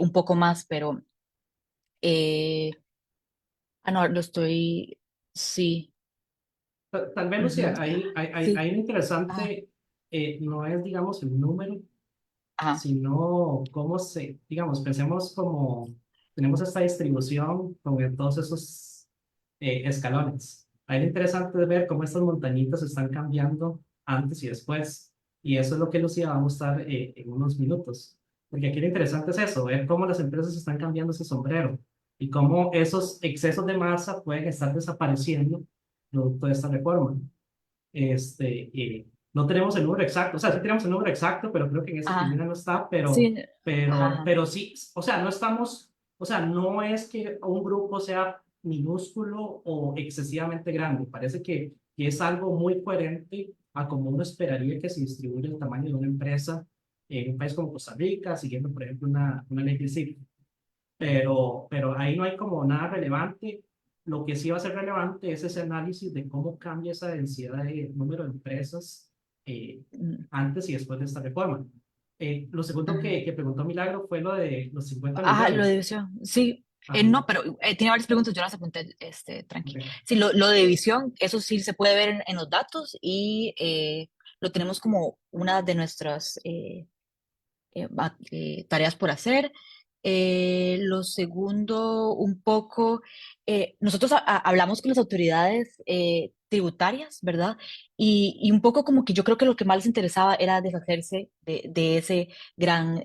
un poco más, pero eh, no, lo estoy, sí, Tal vez, ujú, Lucía, hay sí, un ajá, interesante, no es, digamos, el número, ajá, sino cómo digamos, pensemos como tenemos esta distribución con todos esos escalones. Ahí lo interesante es ver cómo estas montañitas están cambiando antes y después. Y eso es lo que Lucía va a mostrar en unos minutos. Porque aquí lo interesante es eso, ver cómo las empresas están cambiando ese sombrero y cómo esos excesos de masa pueden estar desapareciendo producto de esta reforma. No tenemos el número exacto, o sea, sí tenemos el número exacto, pero creo que en esa ajá, primera no está, sí, ajá, pero sí, o sea, no estamos, o sea, no es que un grupo sea minúsculo o excesivamente grande, parece que es algo muy coherente a como uno esperaría que se distribuya el tamaño de una empresa en un país como Costa Rica, siguiendo, por ejemplo, una ley de CIF. Pero ahí no hay como nada relevante. Lo que sí va a ser relevante es ese análisis de cómo cambia esa densidad de número de empresas mm, antes y después de esta reforma. Lo segundo ujú. que preguntó Milagro fue lo de los 50 Ajá, lo de millones. división, sí, Ajá, no, pero tiene varias preguntas, yo las apunté, tranqui. ok. Sí, lo de división, eso sí se puede ver en los datos y lo tenemos como una de nuestras tareas por hacer. Lo segundo, un poco, nosotros hablamos con las autoridades tributarias, ¿verdad? Y un poco como que yo creo que lo que más les interesaba era deshacerse de ese gran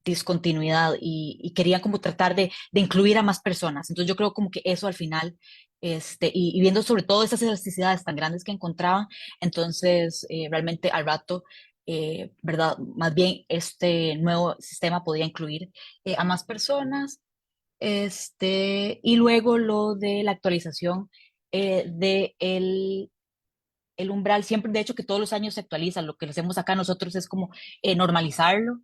discontinuidad y querían como tratar de incluir a más personas. Entonces yo creo como que eso al final, y viendo sobre todo esas elasticidades tan grandes que encontraban, entonces realmente al rato ¿verdad? Más bien este nuevo sistema podía incluir a más personas. Y luego lo de la actualización de el umbral siempre, de hecho, que todos los años se actualiza. Lo que hacemos acá nosotros es como normalizarlo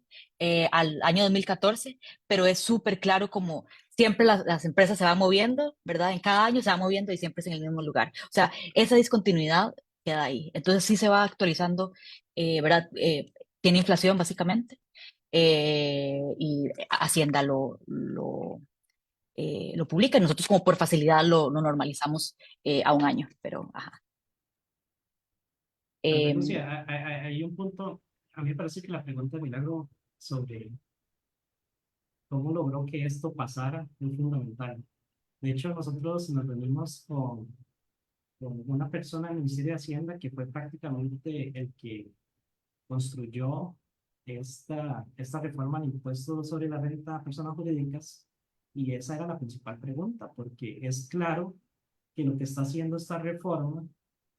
al año 2014, pero es súper claro como siempre las empresas se van moviendo, ¿verdad? En cada año se van moviendo y siempre es en el mismo lugar. O sea, esa discontinuidad queda ahí. Entonces sí se va actualizando, ¿verdad? Tiene inflación básicamente y Hacienda lo publica y nosotros como por facilidad lo normalizamos a un año, pero ajá. Tal vez, Em, Lucía, hay un punto, a mí me parece que la pregunta de Milagro sobre cómo logró que esto pasara es fundamental. De hecho, nosotros nos reunimos con una persona del Ministerio de Hacienda que fue prácticamente el que construyó esta reforma al impuesto sobre la renta a personas jurídicas, y esa era la principal pregunta, porque es claro que lo que está haciendo esta reforma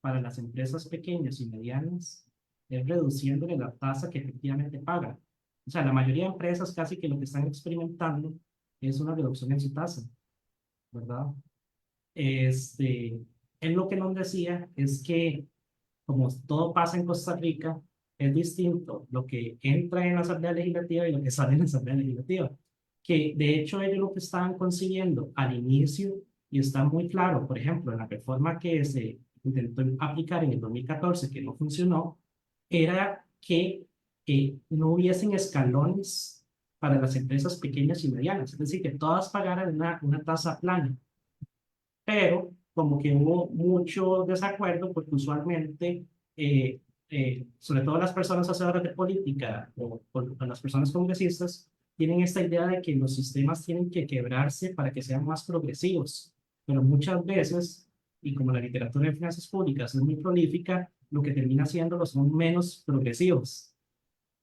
para las empresas pequeñas y medianas es reduciéndole la tasa que efectivamente pagan. O sea, la mayoría de empresas casi que lo que están experimentando es una reducción en su tasa, ¿verdad? Él lo que nos decía es que como todo pasa en Costa Rica, es distinto lo que entra en la Asamblea Legislativa y lo que sale en la Asamblea Legislativa. Que de hecho ellos lo que estaban consiguiendo al inicio, y está muy claro, por ejemplo, en la reforma que se intentó aplicar en el 2014, que no funcionó, era que no hubiesen escalones para las empresas pequeñas y medianas, es decir, que todas pagaran una tasa plana, pero como que hubo mucho desacuerdo porque usualmente, eh, sobre todo las personas hacedoras de política o las personas congresistas, tienen esta idea de que los sistemas tienen que quebrarse para que sean más progresivos, pero muchas veces, y como la literatura de finanzas públicas es muy prolífica, lo que termina siendo son menos progresivos.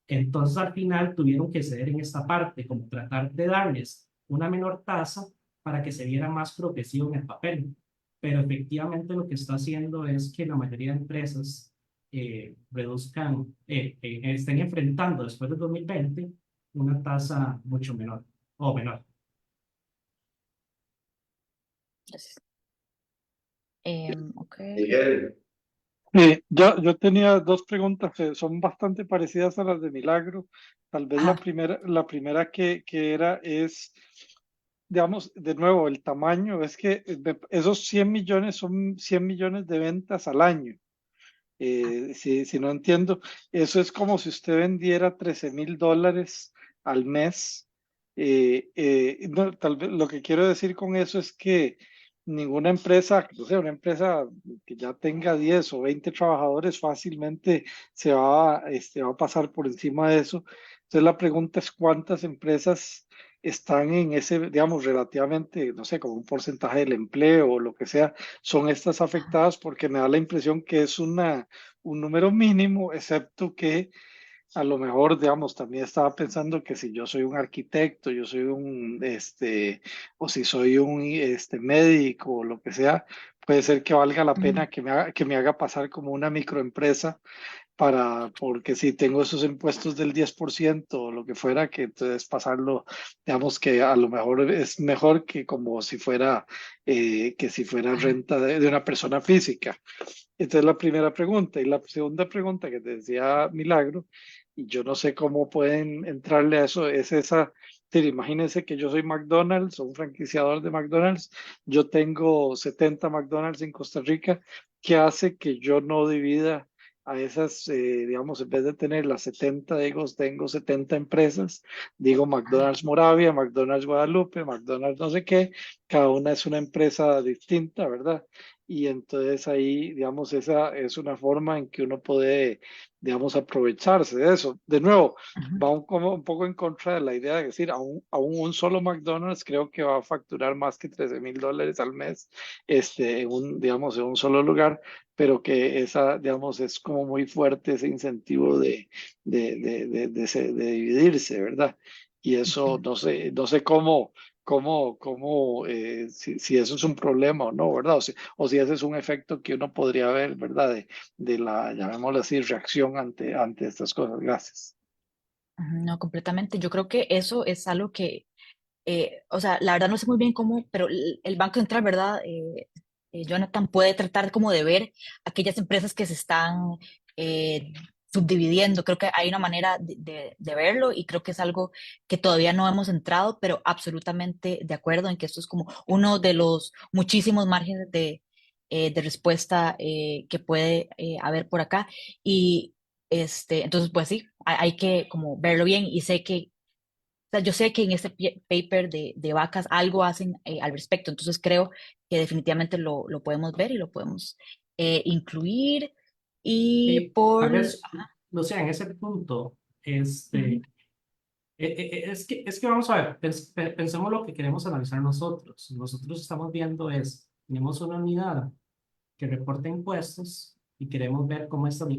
Entonces al final tuvieron que ceder en esta parte, como tratar de darles una menor tasa para que se viera más progresivo en el papel. Pero efectivamente lo que está haciendo es que la mayoría de empresas estén enfrentando después del 2020 una tasa mucho menor o menor. Gracias. Ok. Miguel, Yo tenía dos preguntas que son bastante parecidas a las de Milagro. Tal vez Ajá. la primera que era es, digamos, de nuevo, el tamaño. Es que esos 100 millones son 100 millones de ventas al año. Si no entiendo, eso es como si usted vendiera $13,000 al mes. No, tal vez lo que quiero decir con eso es que ninguna empresa, o sea, una empresa que ya tenga 10 o 20 trabajadores fácilmente va a pasar por encima de eso. Entonces la pregunta es cuántas empresas están en ese, digamos, relativamente, no sé, como un porcentaje del empleo o lo que sea, son estas afectadas, porque me da la impresión que es un número mínimo, excepto que a lo mejor, digamos, también estaba pensando que si yo soy un arquitecto, yo soy o si soy un médico o lo que sea, puede ser que valga la Ujú. pena que me haga pasar como una microempresa porque si tengo esos impuestos del 10% o lo que fuera, que entonces pasarlo, digamos que a lo mejor es mejor que como que si fuera Ajá. renta de una persona física. Esta es la primera pregunta. Y la segunda pregunta que te decía Milagro, y yo no sé cómo pueden entrarle a eso, es esa. Imagínense que yo soy McDonald's o un franquiciador de McDonald's, yo tengo 70 McDonald's en Costa Rica, ¿qué hace que yo no divida a esas, digamos, en vez de tener las 70, digo, tengo 70 empresas, digo McDonald's Moravia, McDonald's Guadalupe, McDonald's no sé qué, cada una es una empresa distinta, ¿verdad? Y entonces ahí, digamos, esa es una forma en que uno puede, digamos, aprovecharse de eso. De nuevo, Ujú. va como un poco en contra de la idea de decir, aún un solo McDonald's creo que va a facturar más que $13,000 al mes, digamos, en un solo lugar, pero que digamos, es como muy fuerte ese incentivo de dividirse, ¿verdad? Y eso Ujú. no sé si eso es un problema o no, ¿verdad? O si ese es un efecto que uno podría ver, ¿verdad? De la, llamémoslo así, reacción ante estas cosas. Gracias. Ujú. No, completamente. Yo creo que eso es algo que, o sea, la verdad no sé muy bien cómo, pero el Banco Central, ¿verdad? Jonathan, puede tratar como de ver aquellas empresas que se están eh, subdividiendo. Creo que hay una manera de verlo y creo que es algo que todavía no hemos entrado, pero absolutamente de acuerdo en que esto es como uno de los muchísimos márgenes de respuesta que puede haber por acá. Y entonces, pues sí, hay que como verlo bien y sé que sea, yo sé que en este paper de vacas algo hacen al respecto, entonces creo que definitivamente lo podemos ver y lo podemos incluir. Y Y por... tal vez, ajá, no sé, en ese punto, es que vamos a ver, pensemos lo que queremos analizar nosotros. Nosotros estamos viendo tenemos una unidad que reporta impuestos y queremos ver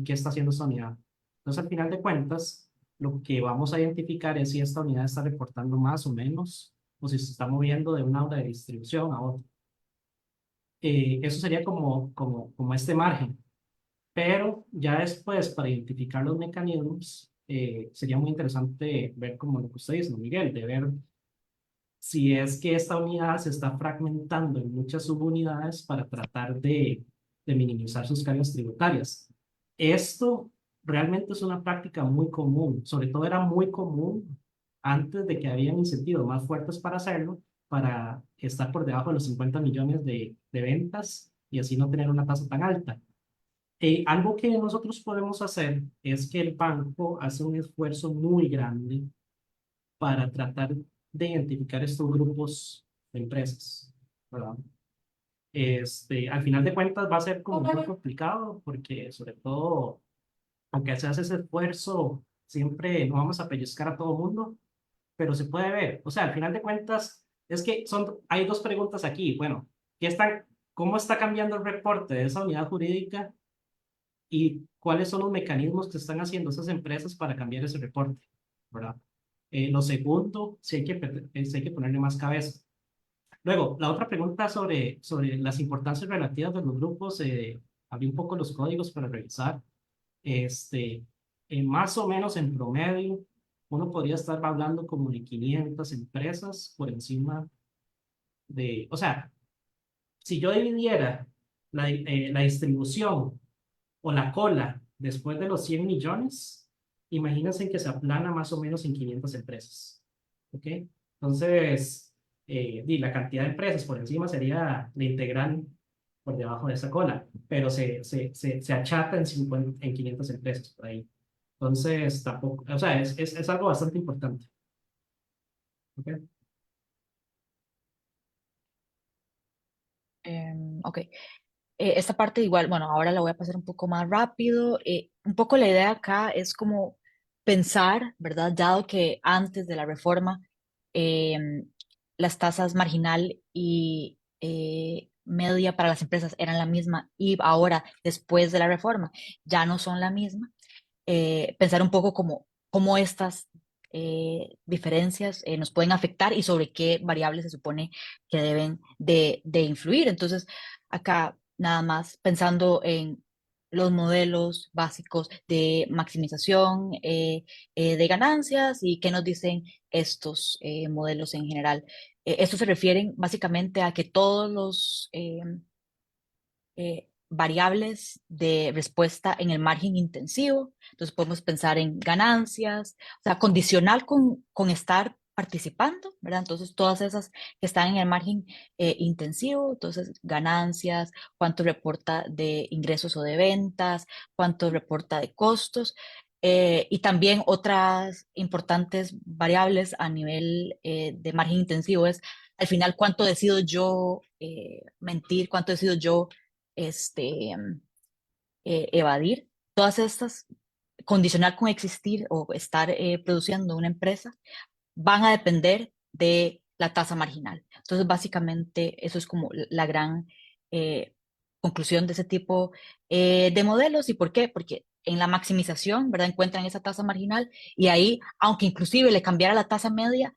qué está haciendo esta unidad. Entonces, al final de cuentas, lo que vamos a identificar es si esta unidad está reportando más o menos, o si se está moviendo de una hora de distribución a otra. Eso sería como este margen. Pero ya después, para identificar los mecanismos, sería muy interesante ver como lo que usted dice, ¿no, Miguel? De ver si es que esta unidad se está fragmentando en muchas subunidades para tratar de minimizar sus cargas tributarias. Esto realmente es una práctica muy común, sobre todo era muy común antes de que habían incentivos más fuertes para hacerlo, para estar por debajo de los 50 millones de ventas y así no tener una tasa tan alta. Algo que nosotros podemos hacer es que el banco hace un esfuerzo muy grande para tratar de identificar estos grupos de empresas, ¿verdad? Al final de cuentas va a ser como un poco complicado porque sobre todo, aunque se hace ese esfuerzo, siempre no vamos a pellizcar a todo el mundo, pero se puede ver. O sea, al final de cuentas, es que hay dos preguntas aquí. Bueno, ¿cómo está cambiando el reporte de esa unidad jurídica y cuáles son los mecanismos que están haciendo esas empresas para cambiar ese reporte, ¿verdad? Lo segundo, si hay que ponerle más cabeza. Luego, la otra pregunta sobre las importancias relativas de los grupos, abrí un poco los códigos para revisar. Más o menos en promedio, uno podría estar hablando como de 500 empresas por encima o sea, si yo dividiera la distribución o la cola después de los 100 millones, imagínense que se aplana más o menos en 500 empresas. ¿Ok? Entonces, la cantidad de empresas por encima sería la integral por debajo de esa cola, pero se achata en 500 empresas por ahí. Entonces, tampoco, o sea, es algo bastante importante. ¿Ok? ok. Esta parte igual, bueno, ahora la voy a pasar un poco más rápido. Un poco la idea acá es como pensar, ¿verdad? Dado que antes de la reforma las tasas marginal y media para las empresas eran la misma y ahora, después de la reforma, ya no son la misma. Pensar un poco cómo estas diferencias nos pueden afectar y sobre qué variables se supone que deben de influir. Entonces, acá nada más pensando en los modelos básicos de maximización de ganancias y qué nos dicen estos modelos en general. Estos se refieren básicamente a que todos los variables de respuesta en el margen intensivo. Entonces podemos pensar en ganancias, o sea, condicional con estar participando, ¿verdad? Entonces todas esas que están en el margen intensivo, entonces ganancias, cuánto reporta de ingresos o de ventas, cuánto reporta de costos. Y también otras importantes variables a nivel de margen intensivo es al final cuánto decido yo mentir, cuánto decido yo este, evadir. Todas estas, condicionar con existir o estar produciendo una empresa, van a depender de la tasa marginal. Entonces, básicamente, eso es como la gran conclusión de ese tipo de modelos. ¿Y por qué? Porque en la maximización, ¿verdad? Encuentran esa tasa marginal y ahí, aunque inclusive le cambiara la tasa media,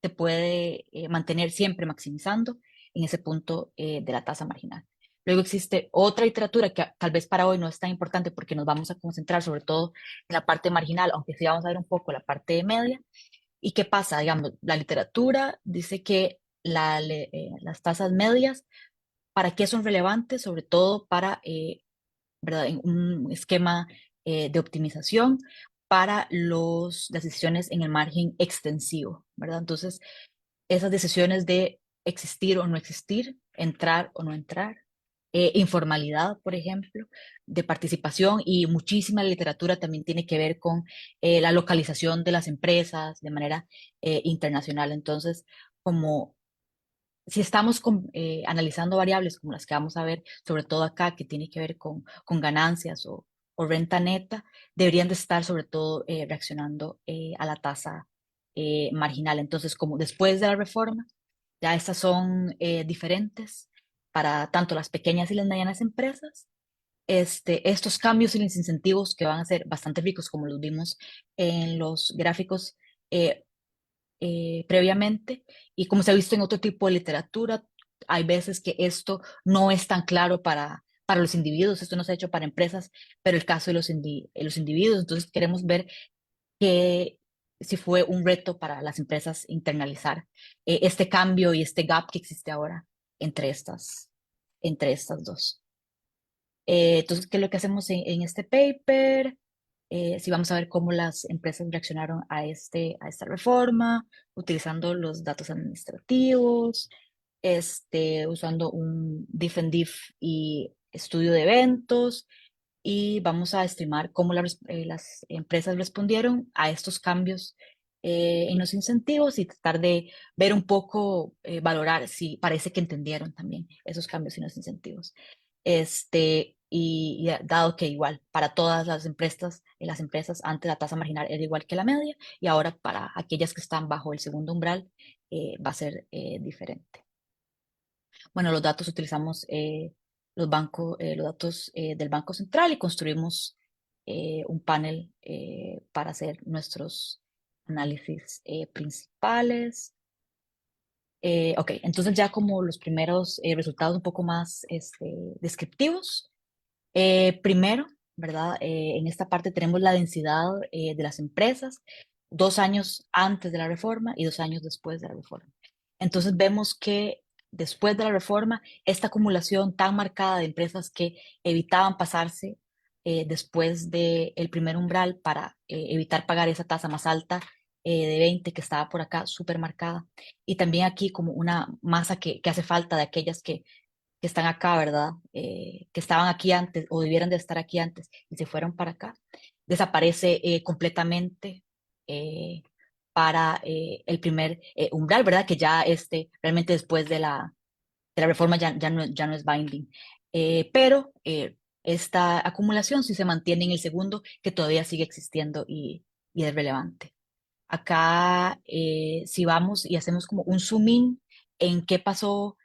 se puede mantener siempre maximizando en ese punto de la tasa marginal. Luego existe otra literatura que tal vez para hoy no es tan importante porque nos vamos a concentrar sobre todo en la parte marginal, aunque sí vamos a ver un poco la parte media. ¿Y qué pasa? Digamos, la literatura dice que las tasas medias ¿Para qué son relevantes? Sobre todo para, ¿verdad? En un esquema de optimización para las decisiones en el margen extensivo, ¿verdad? Entonces, esas decisiones de existir o no existir, entrar o no entrar, informalidad, por ejemplo, de participación, y muchísima literatura también tiene que ver con la localización de las empresas de manera internacional. Entonces, como si estamos analizando variables como las que vamos a ver, sobre todo acá, que tiene que ver con ganancias o renta neta, deberían de estar sobre todo reaccionando a la tasa marginal. Entonces, como después de la reforma, ya estas son diferentes para tanto las pequeñas y las medianas empresas. Estos cambios y los incentivos que van a ser bastante ricos, como los vimos en los gráficos eh, previamente, y como se ha visto en otro tipo de literatura, hay veces que esto no es tan claro para los individuos, esto no se ha hecho para empresas, pero el caso de los individuos, entonces queremos ver que si fue un reto para las empresas internalizar este cambio y este gap que existe ahora entre estas dos. Entonces, ¿qué es lo que hacemos en este paper? Sí, vamos a ver cómo las empresas reaccionaron a esta reforma, utilizando los datos administrativos, usando un diff and diff y estudio de eventos, y vamos a estimar cómo las empresas respondieron a estos cambios en los incentivos, y tratar de ver un poco, valorar si parece que entendieron también esos cambios en los incentivos. Y dado que igual para todas las empresas antes la tasa marginal era igual que la media, y ahora para aquellas que están bajo el segundo umbral va a ser diferente. Bueno, los datos utilizamos los datos del Banco Central, y construimos un panel para hacer nuestros análisis principales. Ok, entonces ya como los primeros resultados un poco más descriptivos. Primero, ¿verdad? En esta parte tenemos la densidad de las empresas 2 años antes de la reforma y 2 años después de la reforma. Entonces vemos que después de la reforma, esta acumulación tan marcada de empresas que evitaban pasarse después del primer umbral para evitar pagar esa tasa más alta de 20 que estaba por acá, súper marcada. Y también aquí como una masa que hace falta de aquellas que están acá, ¿verdad? Que estaban aquí antes o debieran de estar aquí antes y se fueron para acá, desaparece completamente para el primer umbral, ¿verdad? Que ya realmente después de la reforma ya no es binding. Pero esta acumulación sí se mantiene en el segundo, que todavía sigue existiendo y es relevante. Acá, si vamos y hacemos como un zoom in en qué pasó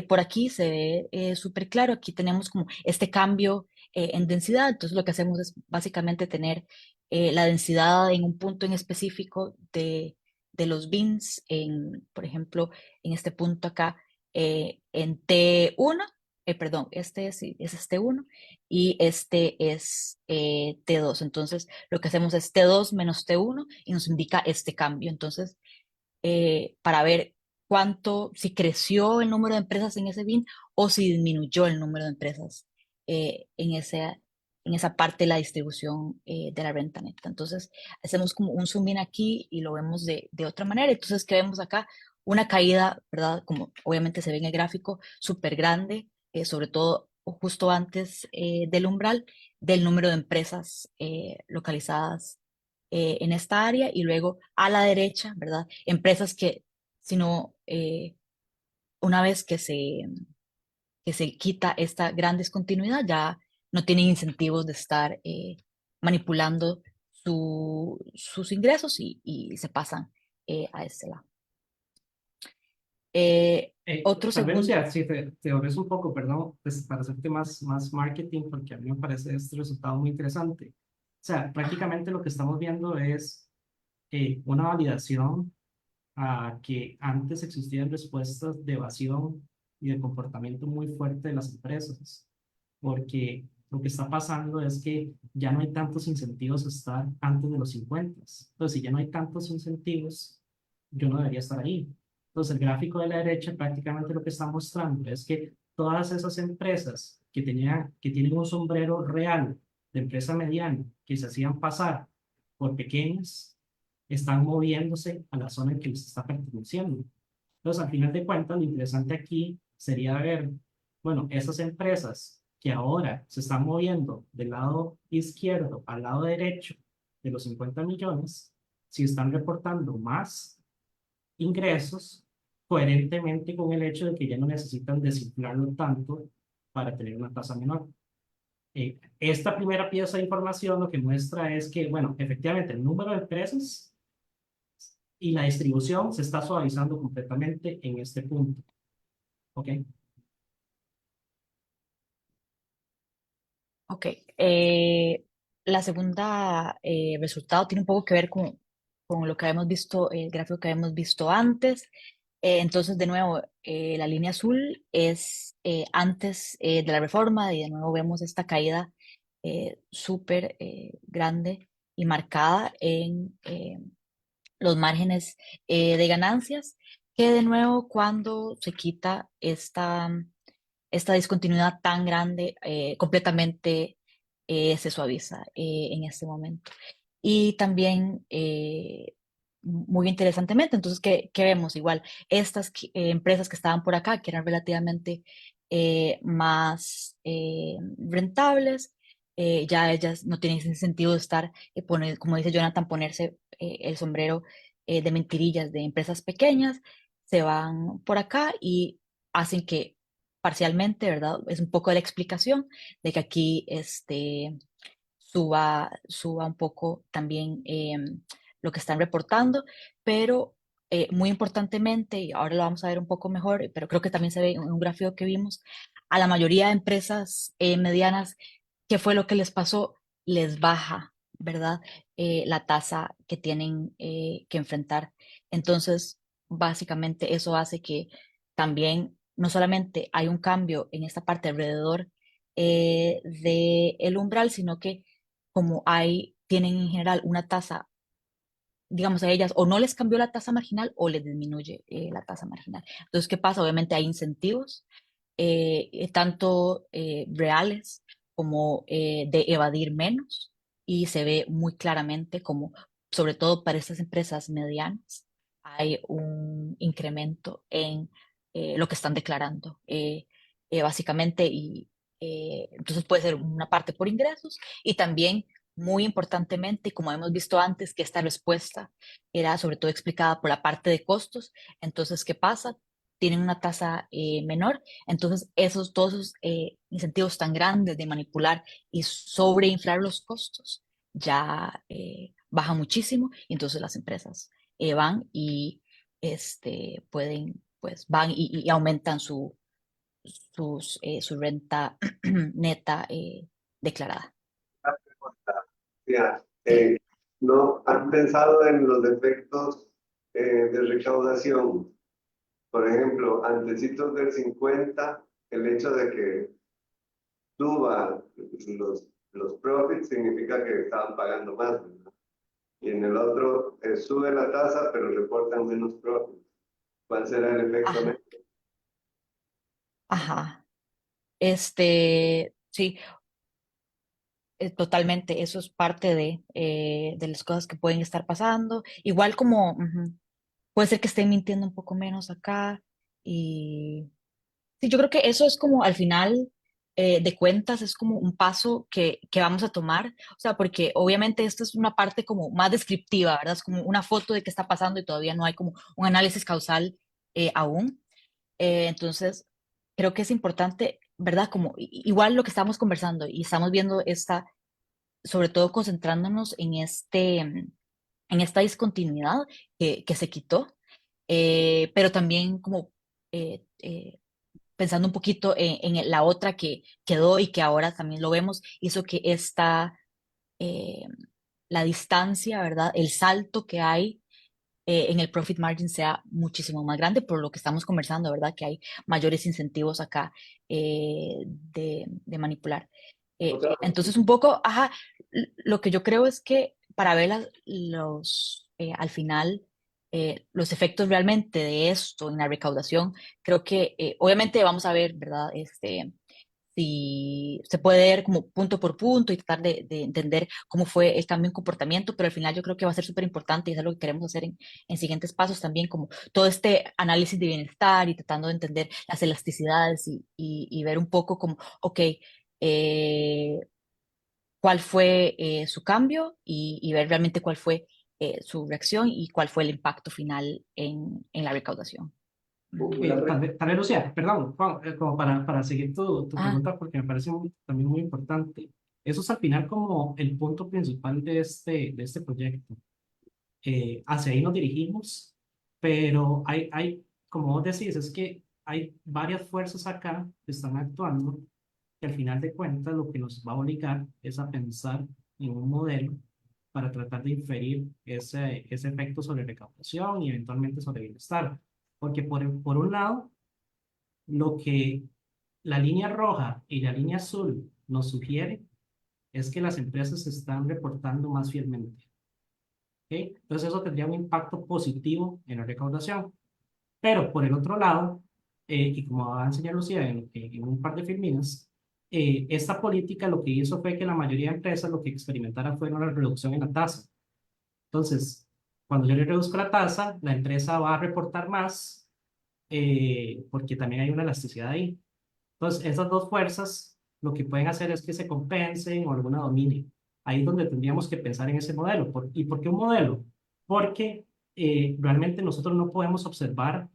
por aquí, se ve súper claro. Aquí tenemos como este cambio en densidad. Entonces, lo que hacemos es básicamente tener la densidad en un punto en específico de los bins, por ejemplo, en este punto acá, en T1, perdón, sí, es T1 y este es T2. Entonces, lo que hacemos es T2 menos T1 y nos indica este cambio. Entonces, para ver si creció el número de empresas en ese bin o si disminuyó el número de empresas en esa parte de la distribución de la renta neta. Entonces, hacemos como un zoom in aquí y lo vemos de otra manera. Entonces, ¿qué vemos acá? Una caída, ¿verdad? Como obviamente se ve en el gráfico, súper grande, sobre todo justo antes del umbral, del número de empresas localizadas en esta área, y luego a la derecha, ¿verdad? Empresas que, sino una vez que se quita esta gran discontinuidad, ya no tienen incentivos de estar manipulando sus ingresos y se pasan a este lado. Otro Tal vez, segundo. si te devuelves un poco, perdón, pues, para hacerte más marketing, porque a mí me parece este resultado muy interesante. O sea, prácticamente lo que estamos viendo es una validación a que antes existían respuestas de evasión y de comportamiento muy fuerte de las empresas, porque lo que está pasando es que ya no hay tantos incentivos a estar antes de los 50. Entonces, si ya no hay tantos incentivos, yo no debería estar ahí. Entonces, el gráfico de la derecha prácticamente lo que está mostrando es que todas esas empresas que tienen un sombrero real de empresa mediana, que se hacían pasar por pequeñas, están moviéndose a la zona en que les está perteneciendo. Entonces, al final de cuentas, lo interesante aquí sería ver, bueno, esas empresas que ahora se están moviendo del lado izquierdo al lado derecho de los 50 millones, si están reportando más ingresos coherentemente con el hecho de que ya no necesitan desinflarlo tanto para tener una tasa menor. Esta primera pieza de información lo que muestra es que, bueno, efectivamente el número de empresas y la distribución se está suavizando completamente en este punto. ¿Ok? Ok. La segunda resultado tiene un poco que ver con lo que habíamos visto, el gráfico que habíamos visto antes. Entonces, de nuevo, la línea azul es antes de la reforma y de nuevo vemos esta caída súper grande y marcada en los márgenes de ganancias, que de nuevo cuando se quita esta discontinuidad tan grande, completamente se suaviza en este momento. Y también, muy interesantemente, entonces, ¿qué vemos? Igual, estas empresas que estaban por acá, que eran relativamente más rentables, ya ellas no tienen ese sentido de estar, como dice Jonathan, ponerse el sombrero de mentirillas de empresas pequeñas, se van por acá y hacen que parcialmente, ¿verdad? Es un poco de la explicación de que aquí suba un poco también lo que están reportando, pero muy importantemente, y ahora lo vamos a ver un poco mejor, pero creo que también se ve en un gráfico que vimos, a la mayoría de empresas medianas, ¿qué fue lo que les pasó? Les baja, ¿verdad? La tasa que tienen que enfrentar. Entonces, básicamente eso hace que también no solamente hay un cambio en esta parte alrededor del umbral, sino que como tienen en general una tasa, digamos a ellas, o no les cambió la tasa marginal o les disminuye la tasa marginal. Entonces, ¿qué pasa? Obviamente hay incentivos, tanto reales como de evadir menos, y se ve muy claramente como, sobre todo para estas empresas medianas, hay un incremento en lo que están declarando, básicamente, y entonces puede ser una parte por ingresos y también, muy importantemente, como hemos visto antes, que esta respuesta era sobre todo explicada por la parte de costos. Entonces, ¿qué pasa? Tienen una tasa menor, entonces todos esos incentivos tan grandes de manipular y sobreinflar los costos ya bajan muchísimo, y entonces las empresas van y pues van y aumentan su renta neta declarada. Ya, Sí. ¿no han pensado en los efectos de recaudación? Por ejemplo, antecitos del 50, el hecho de que suba los profits significa que estaban pagando más, ¿verdad? Y en el otro sube la tasa, pero reportan menos profits. ¿Cuál será el efecto Ajá, neto? ajá. Sí, totalmente, eso es parte de las cosas que pueden estar pasando. Igual como puede ser que estén mintiendo un poco menos acá. Y sí, yo creo que eso es como al final de cuentas, es como un paso que vamos a tomar. O sea, porque obviamente esto es una parte como más descriptiva, ¿verdad? Es como una foto de qué está pasando y todavía no hay como un análisis causal aún. Entonces, creo que es importante, ¿verdad? Como igual lo que estamos conversando y estamos viendo sobre todo concentrándonos en esta discontinuidad que se quitó, pero también como pensando un poquito la otra que quedó y que ahora también lo vemos, hizo que eh, la distancia, ¿verdad? El salto que hay en el profit margin sea muchísimo más grande por lo que estamos conversando, ¿verdad? Que hay mayores incentivos acá de manipular. Otra, Entonces, un poco, ajá, lo que yo creo es que para ver al final los efectos realmente de esto en la recaudación, creo que obviamente vamos a ver, ¿verdad? Si se puede ver como punto por punto y tratar de entender cómo fue el cambio en comportamiento, pero al final yo creo que va a ser súper importante y es algo que queremos hacer en siguientes pasos también, como todo este análisis de bienestar y tratando de entender las elasticidades y ver un poco como, ok, eh, cuál fue su cambio y ver realmente cuál fue su reacción y cuál fue el impacto final en la recaudación. Tal vez, Lucía, perdón, Juan, como para seguir tu Ah, pregunta, porque me parece también muy importante. Eso es al final como el punto principal de este proyecto. Hacia ahí nos dirigimos, pero como vos decís, es que hay varias fuerzas acá que están actuando, que al final de cuentas lo que nos va a obligar es a pensar en un modelo para tratar de inferir ese efecto sobre recaudación y eventualmente sobre bienestar. Porque por un lado, lo que la línea roja y la línea azul nos sugiere es que las empresas se están reportando más fielmente. ¿Ok? Entonces eso tendría un impacto positivo en la recaudación. Pero por el otro lado, y como va a enseñar Lucía en un par de filminas, esta política lo que hizo fue que la mayoría de empresas lo que experimentaran fue una reducción en la tasa. Entonces, cuando yo le reduzco la tasa, la empresa va a reportar más porque también hay una elasticidad ahí. Entonces, esas dos fuerzas lo que pueden hacer es que se compensen o alguna domine. Ahí es donde tendríamos que pensar en ese modelo. ¿Y por qué un modelo? Porque realmente nosotros no podemos observar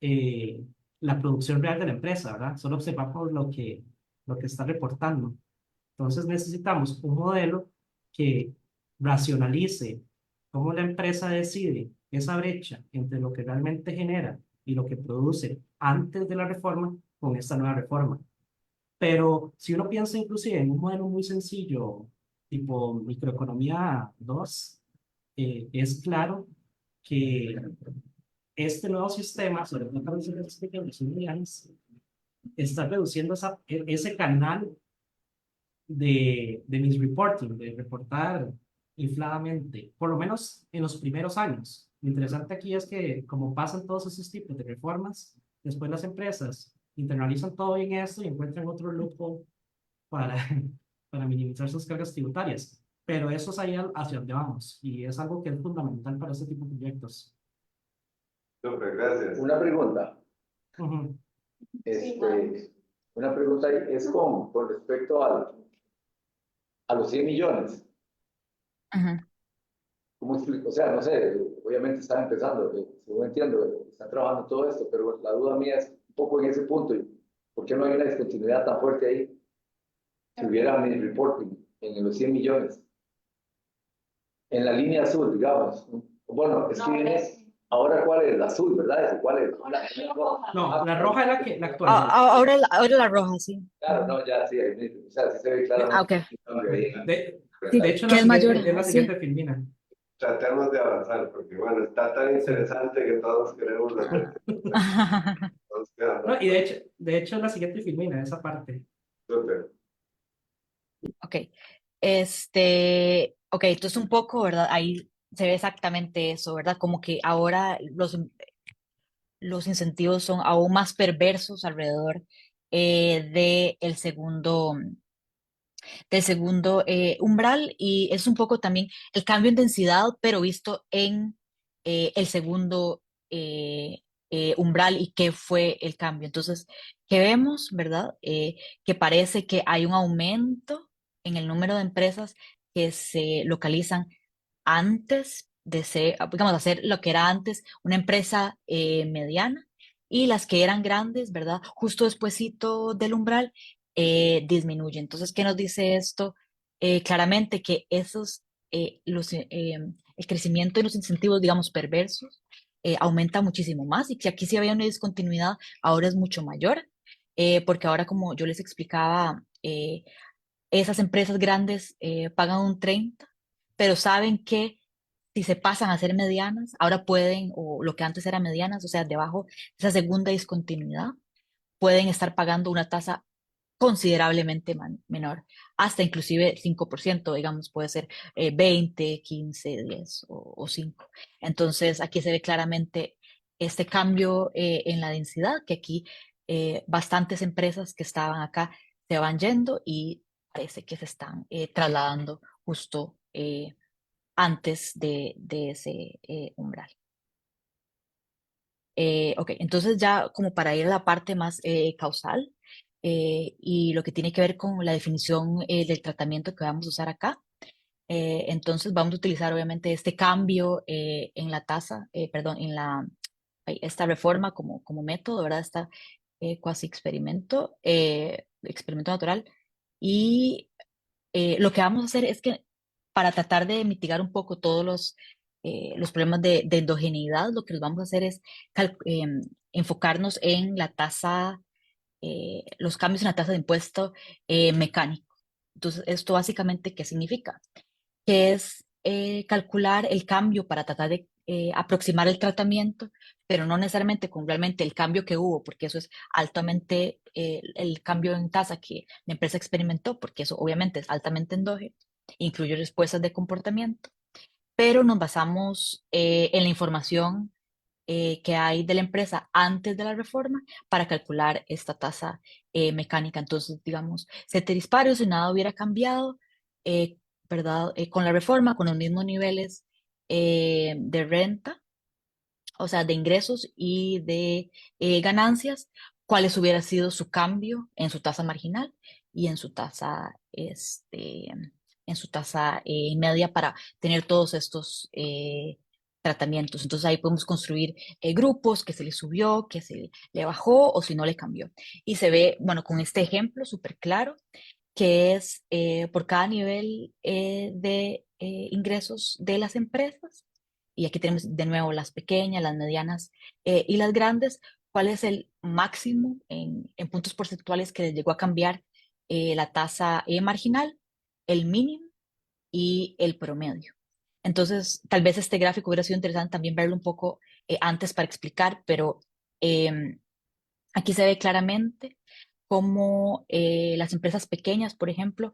eh, la producción real de la empresa, ¿verdad? Solo observamos lo que está reportando. Entonces necesitamos un modelo que racionalice cómo la empresa decide esa brecha entre lo que realmente genera y lo que produce antes de la reforma con esta nueva reforma. Pero si uno piensa inclusive en un modelo muy sencillo, tipo microeconomía 2, es claro que este nuevo sistema, sobre todo para los empresas pequeñas y medianas, está reduciendo ese canal de misreporting, de reportar infladamente, por lo menos en los primeros años. Lo interesante aquí es que como pasan todos esos tipos de reformas, después las empresas internalizan todo en esto y encuentran otro loophole para, para minimizar sus cargas tributarias. Pero eso es ahí hacia donde vamos y es algo que es fundamental para este tipo de proyectos. Súper, gracias. Una pregunta. Ujú. Una pregunta es con respecto a los 100 millones. ujú. ¿Cómo explico? O sea, no sé, obviamente están empezando, según entiendo, están trabajando todo esto, pero la duda mía es un poco en ese punto. ¿Por qué no hay una discontinuidad tan fuerte ahí? Si hubiera mini reporting en los 100 millones. En la línea azul, digamos. Bueno, es que viene, ahora cuál es, la azul, ¿verdad? ¿Cuál es? No, la roja es la actual. Ahora la roja, sí. Claro, no, ya sí, o sea, sí se ve Ah, claramente. ok. Un cambio ahí. Sí, De hecho, que es mayor, es la sí. siguiente filmina. Tratemos de avanzar, porque bueno, está tan interesante que todos queremos la todos quedamos. No, y de hecho es la siguiente filmina, esa parte. Súper. Ok, ok, entonces un poco, ¿verdad? Ahí se ve exactamente eso, ¿verdad? Como que ahora los incentivos son aún más perversos alrededor del segundo umbral y es un poco también el cambio en densidad, pero visto en el segundo umbral y qué fue el cambio. Entonces, ¿qué vemos, verdad? Que parece que hay un aumento en el número de empresas que se localizan antes de ser, digamos, hacer lo que era antes una empresa mediana y las que eran grandes, ¿verdad? Justo despuesito del umbral disminuye. Entonces, ¿qué nos dice esto? Claramente que el crecimiento y los incentivos, digamos, perversos, aumenta muchísimo más y que aquí sí había una discontinuidad, ahora es mucho mayor, porque ahora, como yo les explicaba, esas empresas grandes pagan un 30, pero saben que si se pasan a ser medianas, ahora pueden, o lo que antes era medianas, o sea, debajo de esa segunda discontinuidad, pueden estar pagando una tasa considerablemente menor, hasta inclusive 5%, digamos, puede ser 20, 15, 10 o 5. Entonces, aquí se ve claramente este cambio en la densidad, que aquí bastantes empresas que estaban acá se van yendo y parece que se están trasladando justo antes de ese umbral. Ok, entonces ya como para ir a la parte más causal y lo que tiene que ver con la definición del tratamiento que vamos a usar acá. Entonces vamos a utilizar obviamente este cambio en la tasa, perdón, esta reforma como método, ¿verdad? Esta cuasi experimento, experimento natural. Y lo que vamos a hacer es que para tratar de mitigar un poco todos los problemas de endogeneidad, lo que nos vamos a hacer es enfocarnos en la tasa, los cambios en la tasa de impuesto mecánico. Entonces, ¿esto básicamente qué significa? Que es calcular el cambio para tratar de aproximar el tratamiento, pero no necesariamente con realmente el cambio que hubo, porque eso es altamente el cambio en tasa que la empresa experimentó, porque eso obviamente es altamente endógeno, incluye respuestas de comportamiento, pero nos basamos en la información que hay de la empresa antes de la reforma para calcular esta tasa mecánica. Entonces, digamos, ceteris paribus, si nada hubiera cambiado, eh, ¿verdad? Con la reforma, con los mismos niveles de renta, o sea, de ingresos y de ganancias, cuáles hubiera sido su cambio en su tasa marginal y en su tasa media para tener todos estos tratamientos. Entonces ahí podemos construir grupos que se le subió, que se le bajó o si no le cambió. Y se ve, bueno, con este ejemplo súper claro, que es por cada nivel de ingresos de las empresas, y aquí tenemos de nuevo las pequeñas, las medianas y las grandes, cuál es el máximo en puntos porcentuales que les llegó a cambiar la tasa marginal, el mínimo y el promedio. Entonces, tal vez este gráfico hubiera sido interesante también verlo un poco antes para explicar, pero aquí se ve claramente cómo las empresas pequeñas, por ejemplo,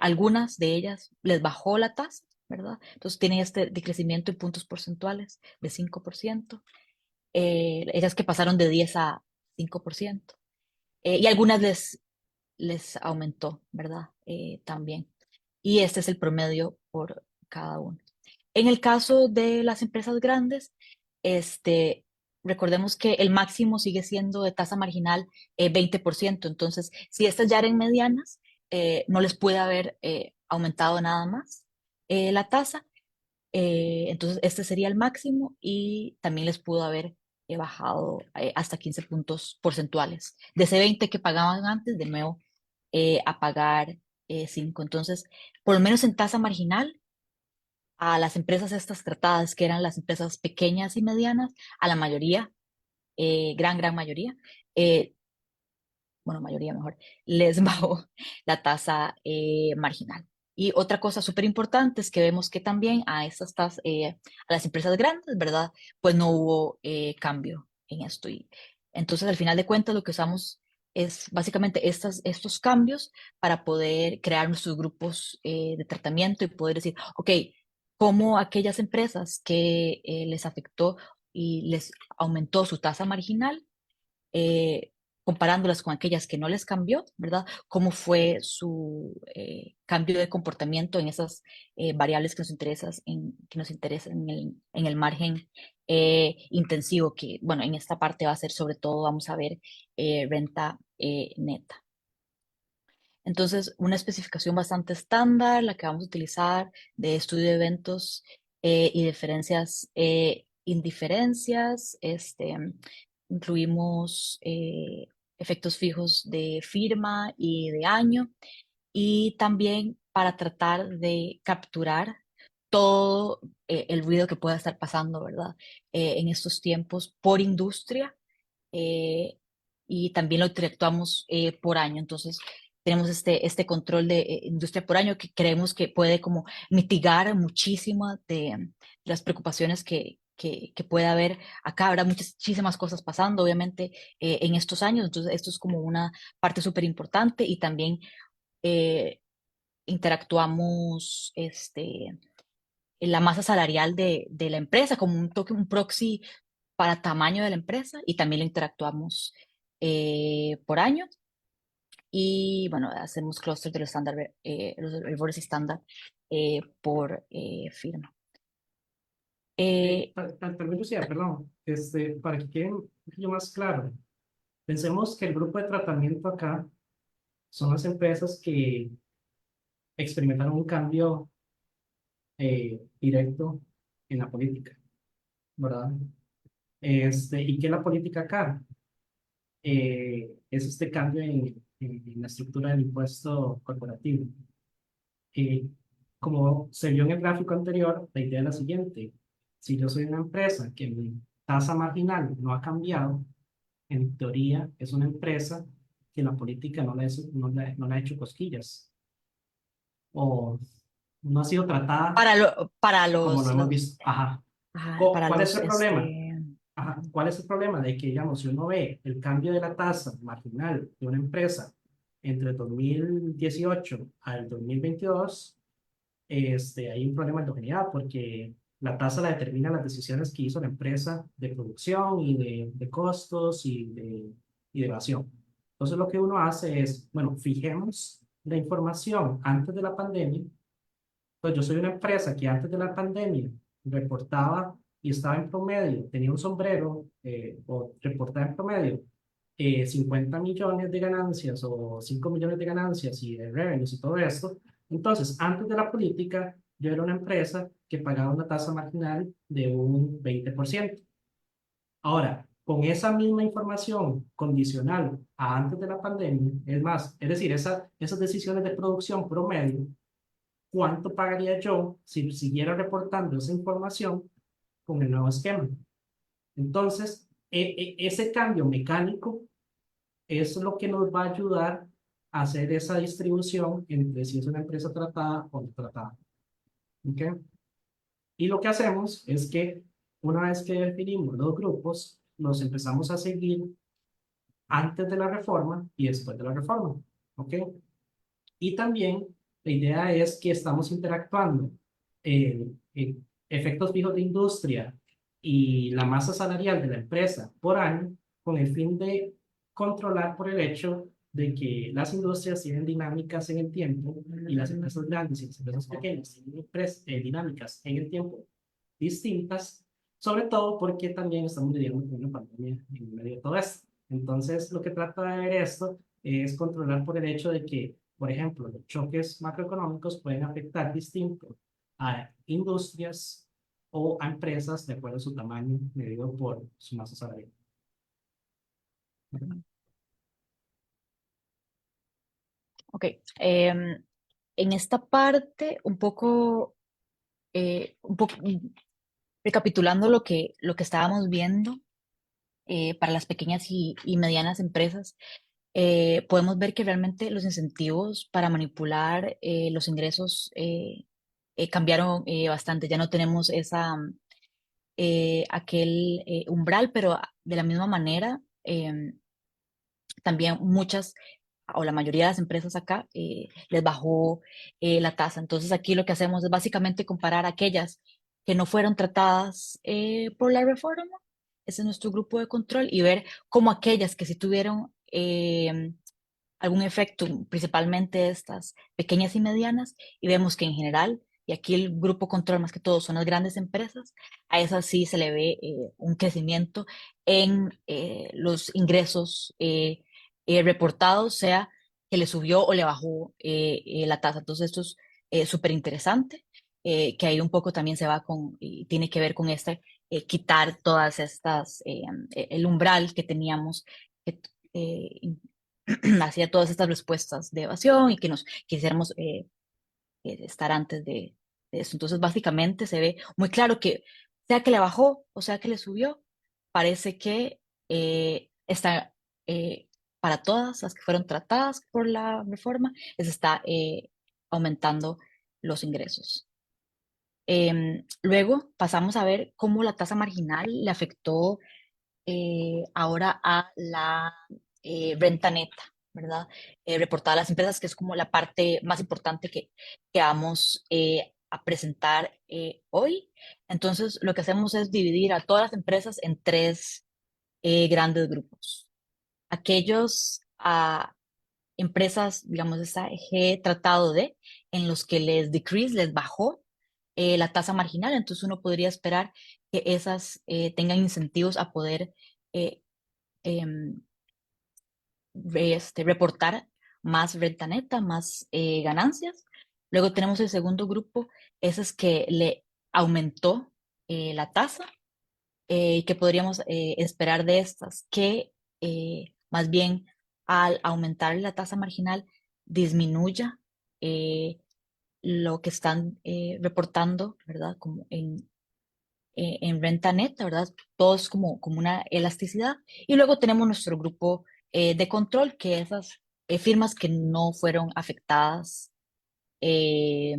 algunas de ellas les bajó la tasa, ¿verdad? Entonces tienen este decrecimiento en puntos porcentuales de 5%, ellas que pasaron de 10 a 5%, y algunas les aumentó, ¿verdad? También. Y este es el promedio por cada uno. En el caso de las empresas grandes, recordemos que el máximo sigue siendo de tasa marginal 20%. Entonces, si estas ya eran medianas, no les puede haber aumentado nada más la tasa. Entonces, este sería el máximo y también les pudo haber bajado hasta 15 puntos porcentuales. De ese 20 que pagaban antes, de nuevo a pagar 5. Entonces, por lo menos en tasa marginal, a las empresas estas tratadas, que eran las empresas pequeñas y medianas, a la mayoría, gran mayoría, eh, bueno, mayoría mejor, les bajó la tasa marginal. Y otra cosa súper importante es que vemos que también a estas tasas, a las empresas grandes, ¿verdad? Pues no hubo cambio en esto. Y entonces, al final de cuentas, lo que usamos es básicamente estos cambios para poder crear nuestros grupos de tratamiento y poder decir, ok, cómo aquellas empresas que les afectó y les aumentó su tasa marginal, eh, comparándolas con aquellas que no les cambió, ¿verdad? ¿Cómo fue su cambio de comportamiento en esas variables que nos interesan en el margen intensivo, que, bueno, en esta parte va a ser sobre todo, vamos a ver, renta neta. Entonces, una especificación bastante estándar, la que vamos a utilizar de estudio de eventos y diferencias, indiferencias, incluimos efectos fijos de firma y de año, y también para tratar de capturar todo el ruido que pueda estar pasando, ¿verdad? En estos tiempos por industria, eh, y también lo interactuamos por año. Entonces, tenemos este control de industria por año que creemos que puede como mitigar muchísimas de las preocupaciones que que puede haber acá. Habrá muchísimas cosas pasando, obviamente, en estos años. Entonces, esto es como una parte súper importante y también interactuamos en la masa salarial de la empresa como un proxy para tamaño de la empresa y también lo interactuamos por año. Y bueno, hacemos clúster de los estándar, los errores estándar por firma. Tal vez, Lucía, perdón, para que quede un poquillo más claro, pensemos que el grupo de tratamiento acá son las empresas que experimentaron un cambio directo en la política, ¿verdad? ¿Y qué es la política acá? Es este cambio en la estructura del impuesto corporativo. Como se vio en el gráfico anterior, la idea es la siguiente. Si yo soy una empresa que mi tasa marginal no ha cambiado, en teoría es una empresa que la política no le ha hecho cosquillas o no ha sido tratada Para como lo hemos los, visto. Ajá. ajá, para ¿Cuál es los, el problema? Ajá. ¿Cuál es el problema? De que, digamos, si uno ve el cambio de la tasa marginal de una empresa entre el 2018 al 2022, hay un problema de homogeneidad porque la tasa la determinan las decisiones que hizo la empresa de producción y de costos y de evasión. Entonces, lo que uno hace es, bueno, fijemos la información antes de la pandemia. Pues yo soy una empresa que antes de la pandemia reportaba y estaba en promedio, tenía un sombrero o reportaba en promedio 50 millones de ganancias o 5 millones de ganancias y de revenues y todo esto. Entonces, antes de la política, yo era una empresa que pagaba una tasa marginal de un 20%. Ahora, con esa misma información condicional a antes de la pandemia, es más, es decir, esas decisiones de producción promedio, ¿cuánto pagaría yo si siguiera reportando esa información con el nuevo esquema? Entonces, ese cambio mecánico es lo que nos va a ayudar a hacer esa distribución entre si es una empresa tratada o no tratada. ¿Okay? Y lo que hacemos es que una vez que definimos los grupos, los empezamos a seguir antes de la reforma y después de la reforma. ¿Ok? Y también la idea es que estamos interactuando en efectos fijos de industria y la masa salarial de la empresa por año con el fin de controlar por el hecho de que las industrias tienen dinámicas en el tiempo y las empresas grandes y las empresas pequeñas tienen dinámicas en el tiempo distintas, sobre todo porque también estamos viviendo con una pandemia en medio de todo esto. Entonces, lo que trata de ver esto es controlar por el hecho de que, por ejemplo, los choques macroeconómicos pueden afectar distinto a industrias o a empresas de acuerdo a su tamaño medido por su masa salarial. Ok, en esta parte, un poco recapitulando lo que estábamos viendo para las pequeñas y medianas empresas, podemos ver que realmente los incentivos para manipular los ingresos cambiaron bastante. Ya no tenemos aquel umbral, pero de la misma manera, también muchas o la mayoría de las empresas acá les bajó la tasa. Entonces aquí lo que hacemos es básicamente comparar aquellas que no fueron tratadas por la reforma, ese es nuestro grupo de control, y ver cómo aquellas que sí tuvieron algún efecto, principalmente estas pequeñas y medianas, y vemos que en general, y aquí el grupo control más que todo son las grandes empresas, a esas sí se le ve un crecimiento en los ingresos reportados, sea que le subió o le bajó la tasa. Entonces esto es súper interesante, que ahí un poco también se va y tiene que ver con quitar todas estas, el umbral que teníamos, que hacía todas estas respuestas de evasión y que nos quisiéramos estar antes de eso. Entonces, básicamente se ve muy claro que sea que le bajó o sea que le subió, parece que está para todas las que fueron tratadas por la reforma, les está aumentando los ingresos. Luego pasamos a ver cómo la tasa marginal le afectó ahora a la renta neta, ¿verdad? Reportada a las empresas, que es como la parte más importante que vamos a presentar hoy. Entonces, lo que hacemos es dividir a todas las empresas en tres grandes grupos. Aquellos empresas, digamos, esta G tratado de, en los que les bajó la tasa marginal, entonces uno podría esperar que esas tengan incentivos a poder eh, em, reportar más renta neta, más ganancias. Luego tenemos el segundo grupo, esas que le aumentó la tasa. ¿Qué podríamos esperar de estas? Que más bien al aumentar la tasa marginal disminuya lo que están reportando, ¿verdad? Como en renta neta, ¿verdad? Todo es como una elasticidad. Y luego tenemos nuestro grupo de control, que esas firmas que no fueron afectadas eh,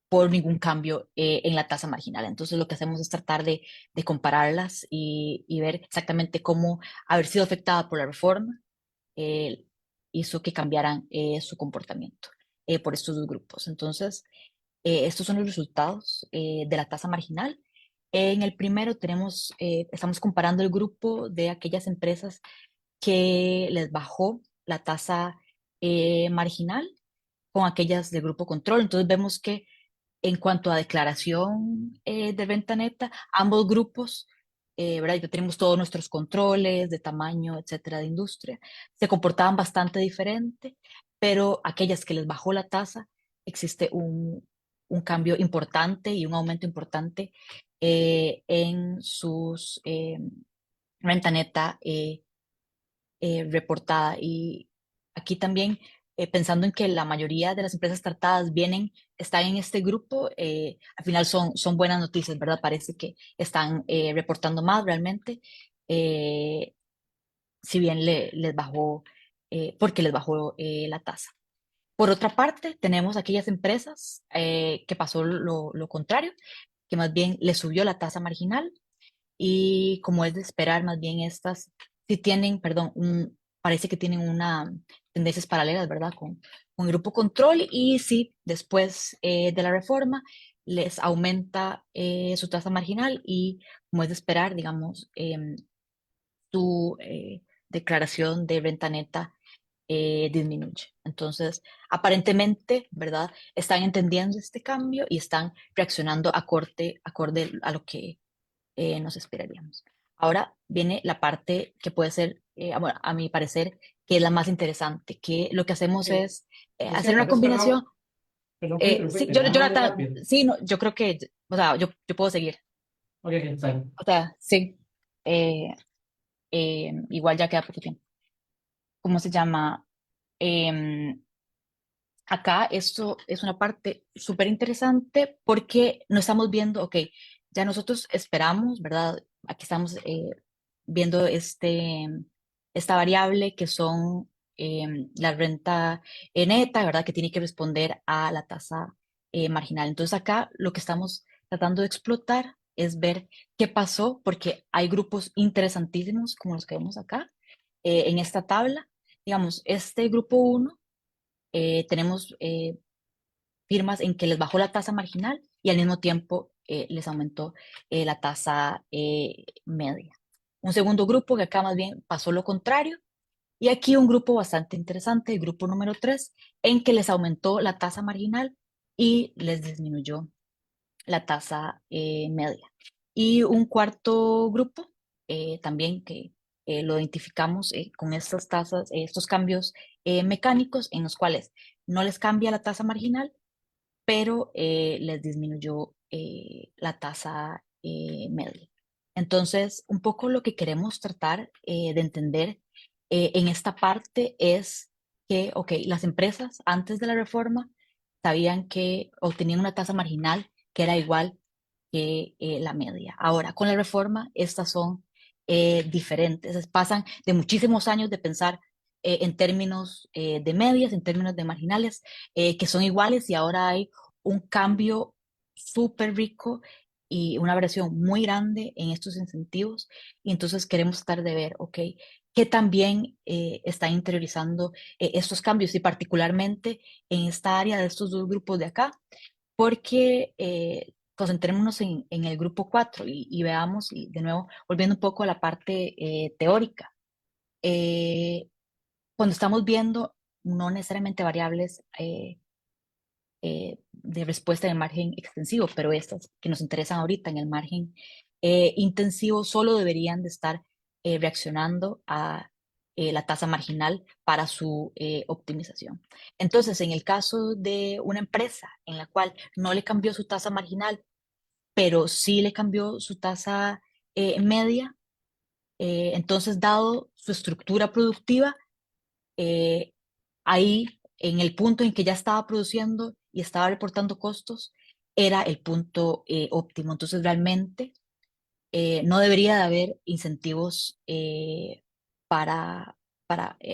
por ningún cambio en la tasa marginal. Entonces lo que hacemos es tratar de compararlas y ver exactamente cómo haber sido afectada por la reforma eh, hizo que cambiaran su comportamiento por estos dos grupos. Entonces, estos son los resultados de la tasa marginal. En el primero estamos comparando el grupo de aquellas empresas que les bajó la tasa marginal con aquellas del grupo control. Entonces vemos que en cuanto a declaración de venta neta, ambos grupos, ¿verdad? Ya tenemos todos nuestros controles de tamaño, etcétera, de industria, se comportaban bastante diferente, pero aquellas que les bajó la tasa, existe un cambio importante y un aumento importante en sus renta neta reportada. Y aquí también, pensando en que la mayoría de las empresas tratadas están en este grupo, al final son buenas noticias, ¿verdad? Parece que están reportando más realmente, eh, si bien les bajó, porque les bajó la tasa. Por otra parte, tenemos aquellas empresas que pasó lo contrario, que más bien les subió la tasa marginal y como es de esperar, más bien estas sí tienen, perdón, parece que tienen tendencias paralelas, ¿verdad? Con el grupo control y sí, después de la reforma les aumenta su tasa marginal y como es de esperar, digamos, su declaración de renta neta disminuye. Entonces, aparentemente, ¿verdad? Están entendiendo este cambio y están reaccionando acorde a lo que nos esperaríamos. Ahora viene la parte que puede ser, bueno, a mi parecer, que es la más interesante, que lo que hacemos es hacer una combinación. Perdón por Sí, interrumpirte, nada más muy rápido. sí, no, yo creo que, o sea, yo puedo seguir. Ok, está bien. O sea, sí, eh, igual ya queda poco tiempo. ¿Cómo se llama? Em, Acá esto es una parte súper interesante porque no estamos viendo, ok, ya nosotros esperamos, ¿verdad? Aquí estamos viendo esta variable que son la renta neta, ¿verdad? Que tiene que responder a la tasa marginal. Entonces acá lo que estamos tratando de explotar es ver qué pasó, porque hay grupos interesantísimos como los que vemos acá en esta tabla. Digamos, este grupo uno tenemos firmas en que les bajó la tasa marginal y al mismo tiempo les aumentó la tasa media. Un segundo grupo que acá más bien pasó lo contrario. Y aquí un grupo bastante interesante, el grupo número 3, en que les aumentó la tasa marginal y les disminuyó la tasa media. Y un cuarto grupo también que lo identificamos con estas tasas, estos cambios mecánicos en los cuales no les cambia la tasa marginal, pero les disminuyó la tasa media. Entonces, un poco lo que queremos tratar de entender en esta parte es que, ok, las empresas antes de la reforma sabían que obtenían una tasa marginal que era igual que la media. Ahora, con la reforma, estas son diferentes. Pasan de muchísimos años de pensar en términos de medias, en términos de marginales, que son iguales y ahora hay un cambio súper rico y una variación muy grande en estos incentivos. Y entonces queremos tratar de ver, ok, qué también están interiorizando estos cambios y particularmente en esta área de estos dos grupos de acá, porque concentrémonos en el grupo 4 y veamos, y de nuevo, volviendo un poco a la parte teórica. Cuando estamos viendo no necesariamente variables de respuesta en el margen extensivo, pero estas que nos interesan ahorita en el margen intensivo solo deberían de estar reaccionando a la tasa marginal para su optimización. Entonces, en el caso de una empresa en la cual no le cambió su tasa marginal, pero sí le cambió su tasa media, entonces, dado su estructura productiva, eh, ahí en el punto en que ya estaba produciendo y estaba reportando costos, era el punto óptimo. Entonces, realmente no debería de haber incentivos para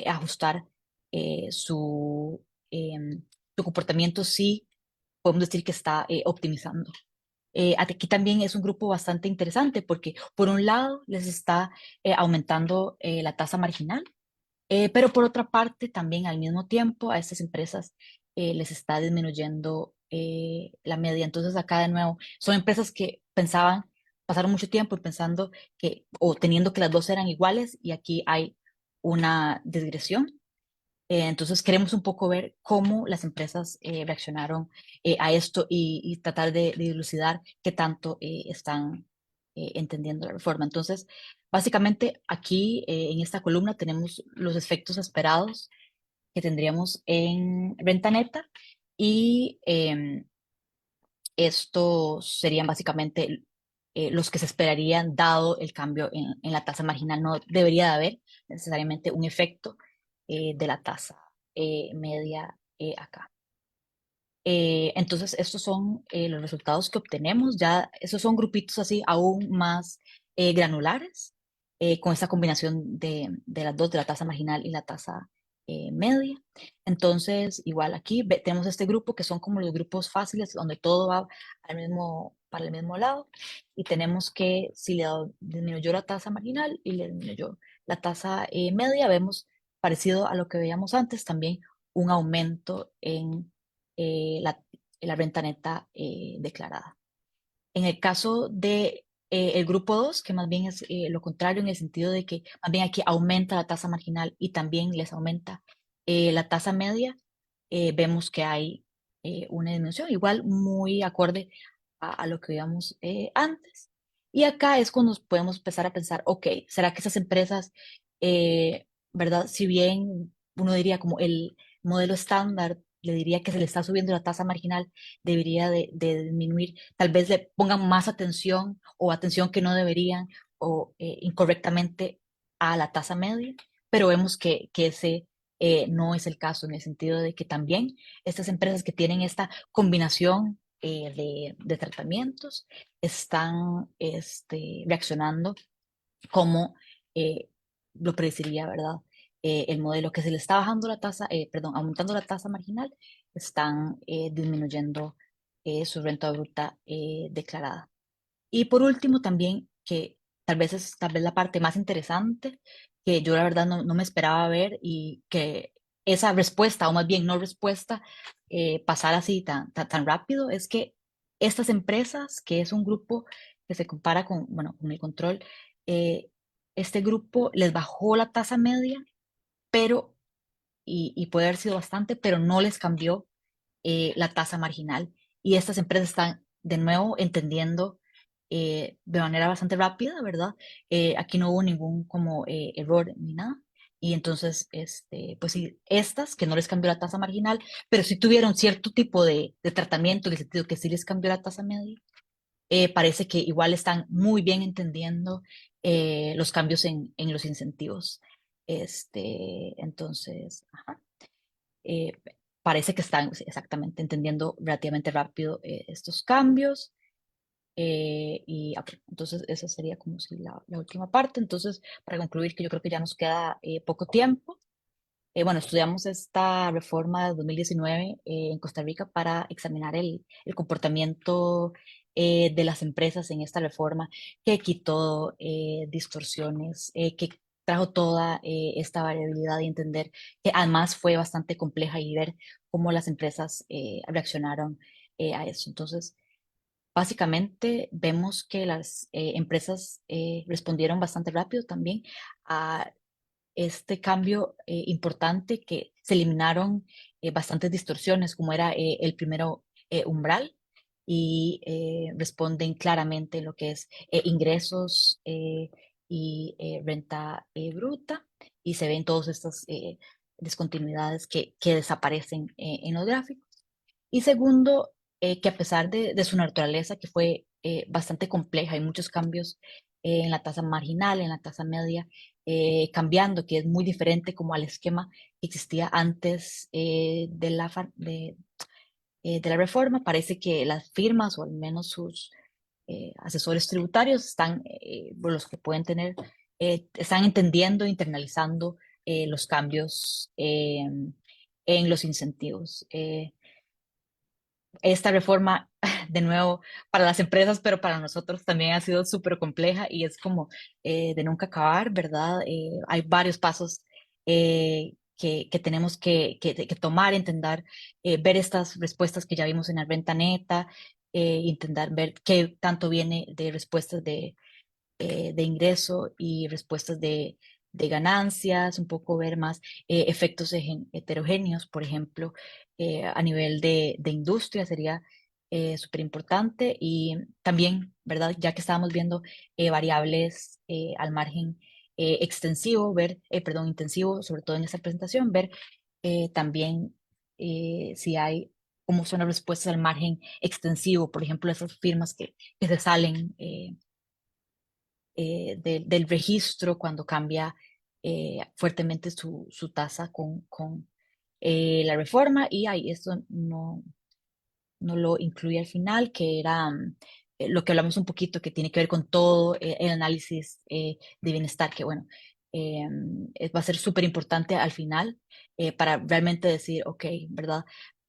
ajustar su, su comportamiento si podemos decir que está optimizando. Aquí también es un grupo bastante interesante porque por un lado les está aumentando la tasa marginal, pero por otra parte, también al mismo tiempo a estas empresas les está disminuyendo la media. Entonces, acá de nuevo, son empresas que pensaban, pasaron mucho tiempo pensando que, o teniendo que las dos eran iguales, y aquí hay una digresión. Entonces, queremos un poco ver cómo las empresas reaccionaron a esto y tratar de dilucidar qué tanto están entendiendo la reforma. Entonces, básicamente aquí en esta columna tenemos los efectos esperados que tendríamos en renta neta y estos serían básicamente los que se esperarían dado el cambio en la tasa marginal. No debería de haber necesariamente un efecto de la tasa media acá. Entonces, estos son los resultados que obtenemos. Ya, esos son grupitos así aún más granulares, con esta combinación de las dos, de la tasa marginal y la tasa media. Entonces, igual aquí tenemos este grupo que son como los grupos fáciles, donde todo va para el mismo lado. Y tenemos que si le disminuyó la tasa marginal y le disminuyó la tasa media, vemos parecido a lo que veíamos antes, también un aumento en la renta neta declarada. En el caso de el grupo 2, que más bien es lo contrario en el sentido de que más bien aquí aumenta la tasa marginal y también les aumenta la tasa media, vemos que hay una disminución, igual muy acorde a lo que veíamos antes. Y acá es cuando podemos empezar a pensar, ok, ¿será que esas empresas, verdad? Si bien uno diría como el modelo estándar le diría que se le está subiendo la tasa marginal, debería de disminuir, tal vez le pongan más atención o atención que no deberían o incorrectamente a la tasa media, pero vemos que ese no es el caso en el sentido de que también estas empresas que tienen esta combinación de tratamientos están reaccionando como eh, lo predeciría, ¿verdad? El modelo que se le está bajando la tasa, perdón, aumentando la tasa marginal, están disminuyendo su renta bruta declarada. Y por último, también, que tal vez es tal vez la parte más interesante, que yo la verdad no me esperaba ver y que esa respuesta, o más bien no respuesta, pasara así tan rápido, es que estas empresas, que es un grupo que se compara con, bueno, con el control, eh, este grupo les bajó la tasa media, pero, y puede haber sido bastante, pero no les cambió la tasa marginal. Y estas empresas están de nuevo entendiendo de manera bastante rápida, ¿verdad? Aquí no hubo ningún como error ni nada. Y entonces, pues sí, estas que no les cambió la tasa marginal, pero sí tuvieron cierto tipo de tratamiento, en el sentido que sí les cambió la tasa media, parece que igual están muy bien entendiendo los cambios en los incentivos. Entonces, ajá, eh, parece que están exactamente entendiendo relativamente rápido estos cambios. Entonces, esa sería como si la última parte. Entonces, para concluir, que yo creo que ya nos queda poco tiempo. bueno, estudiamos esta reforma de 2019 en Costa Rica para examinar el comportamiento de las empresas en esta reforma que quitó distorsiones, que trajo toda esta variabilidad y entender que además fue bastante compleja y ver cómo las empresas reaccionaron a eso. Entonces, básicamente vemos que las empresas respondieron bastante rápido también a este cambio importante, que se eliminaron bastantes distorsiones, como era el primero umbral, y responden claramente en lo que es ingresos y renta bruta, y se ven todas estas discontinuidades que desaparecen en los gráficos. Y segundo, que a pesar de su naturaleza, que fue bastante compleja, hay muchos cambios en la tasa marginal, en la tasa media, cambiando, que es muy diferente como al esquema que existía antes de la reforma. Parece que las firmas, o al menos sus asesores tributarios, están, por los que pueden tener, están entendiendo, internalizando los cambios en los incentivos. Esta reforma, de nuevo, para las empresas, pero para nosotros también ha sido súper compleja y es como de nunca acabar, ¿verdad? Hay varios pasos que tenemos que tomar, intentar ver estas respuestas que ya vimos en la renta neta, intentar ver qué tanto viene de respuestas de ingreso y respuestas de ganancias, un poco ver más efectos heterogéneos, por ejemplo, a nivel de industria sería súper importante. Y también, ¿verdad? Ya que estábamos viendo variables al margen extensivo, perdón, intensivo, sobre todo en esta presentación, ver también si hay, cómo son las respuestas al margen extensivo, por ejemplo, esas firmas que se salen del registro cuando cambia fuertemente su tasa con la reforma. Y ahí esto no lo incluye al final, que era lo que hablamos un poquito, que tiene que ver con todo el análisis de bienestar, que bueno, va a ser súper importante al final para realmente decir, ok, ¿verdad?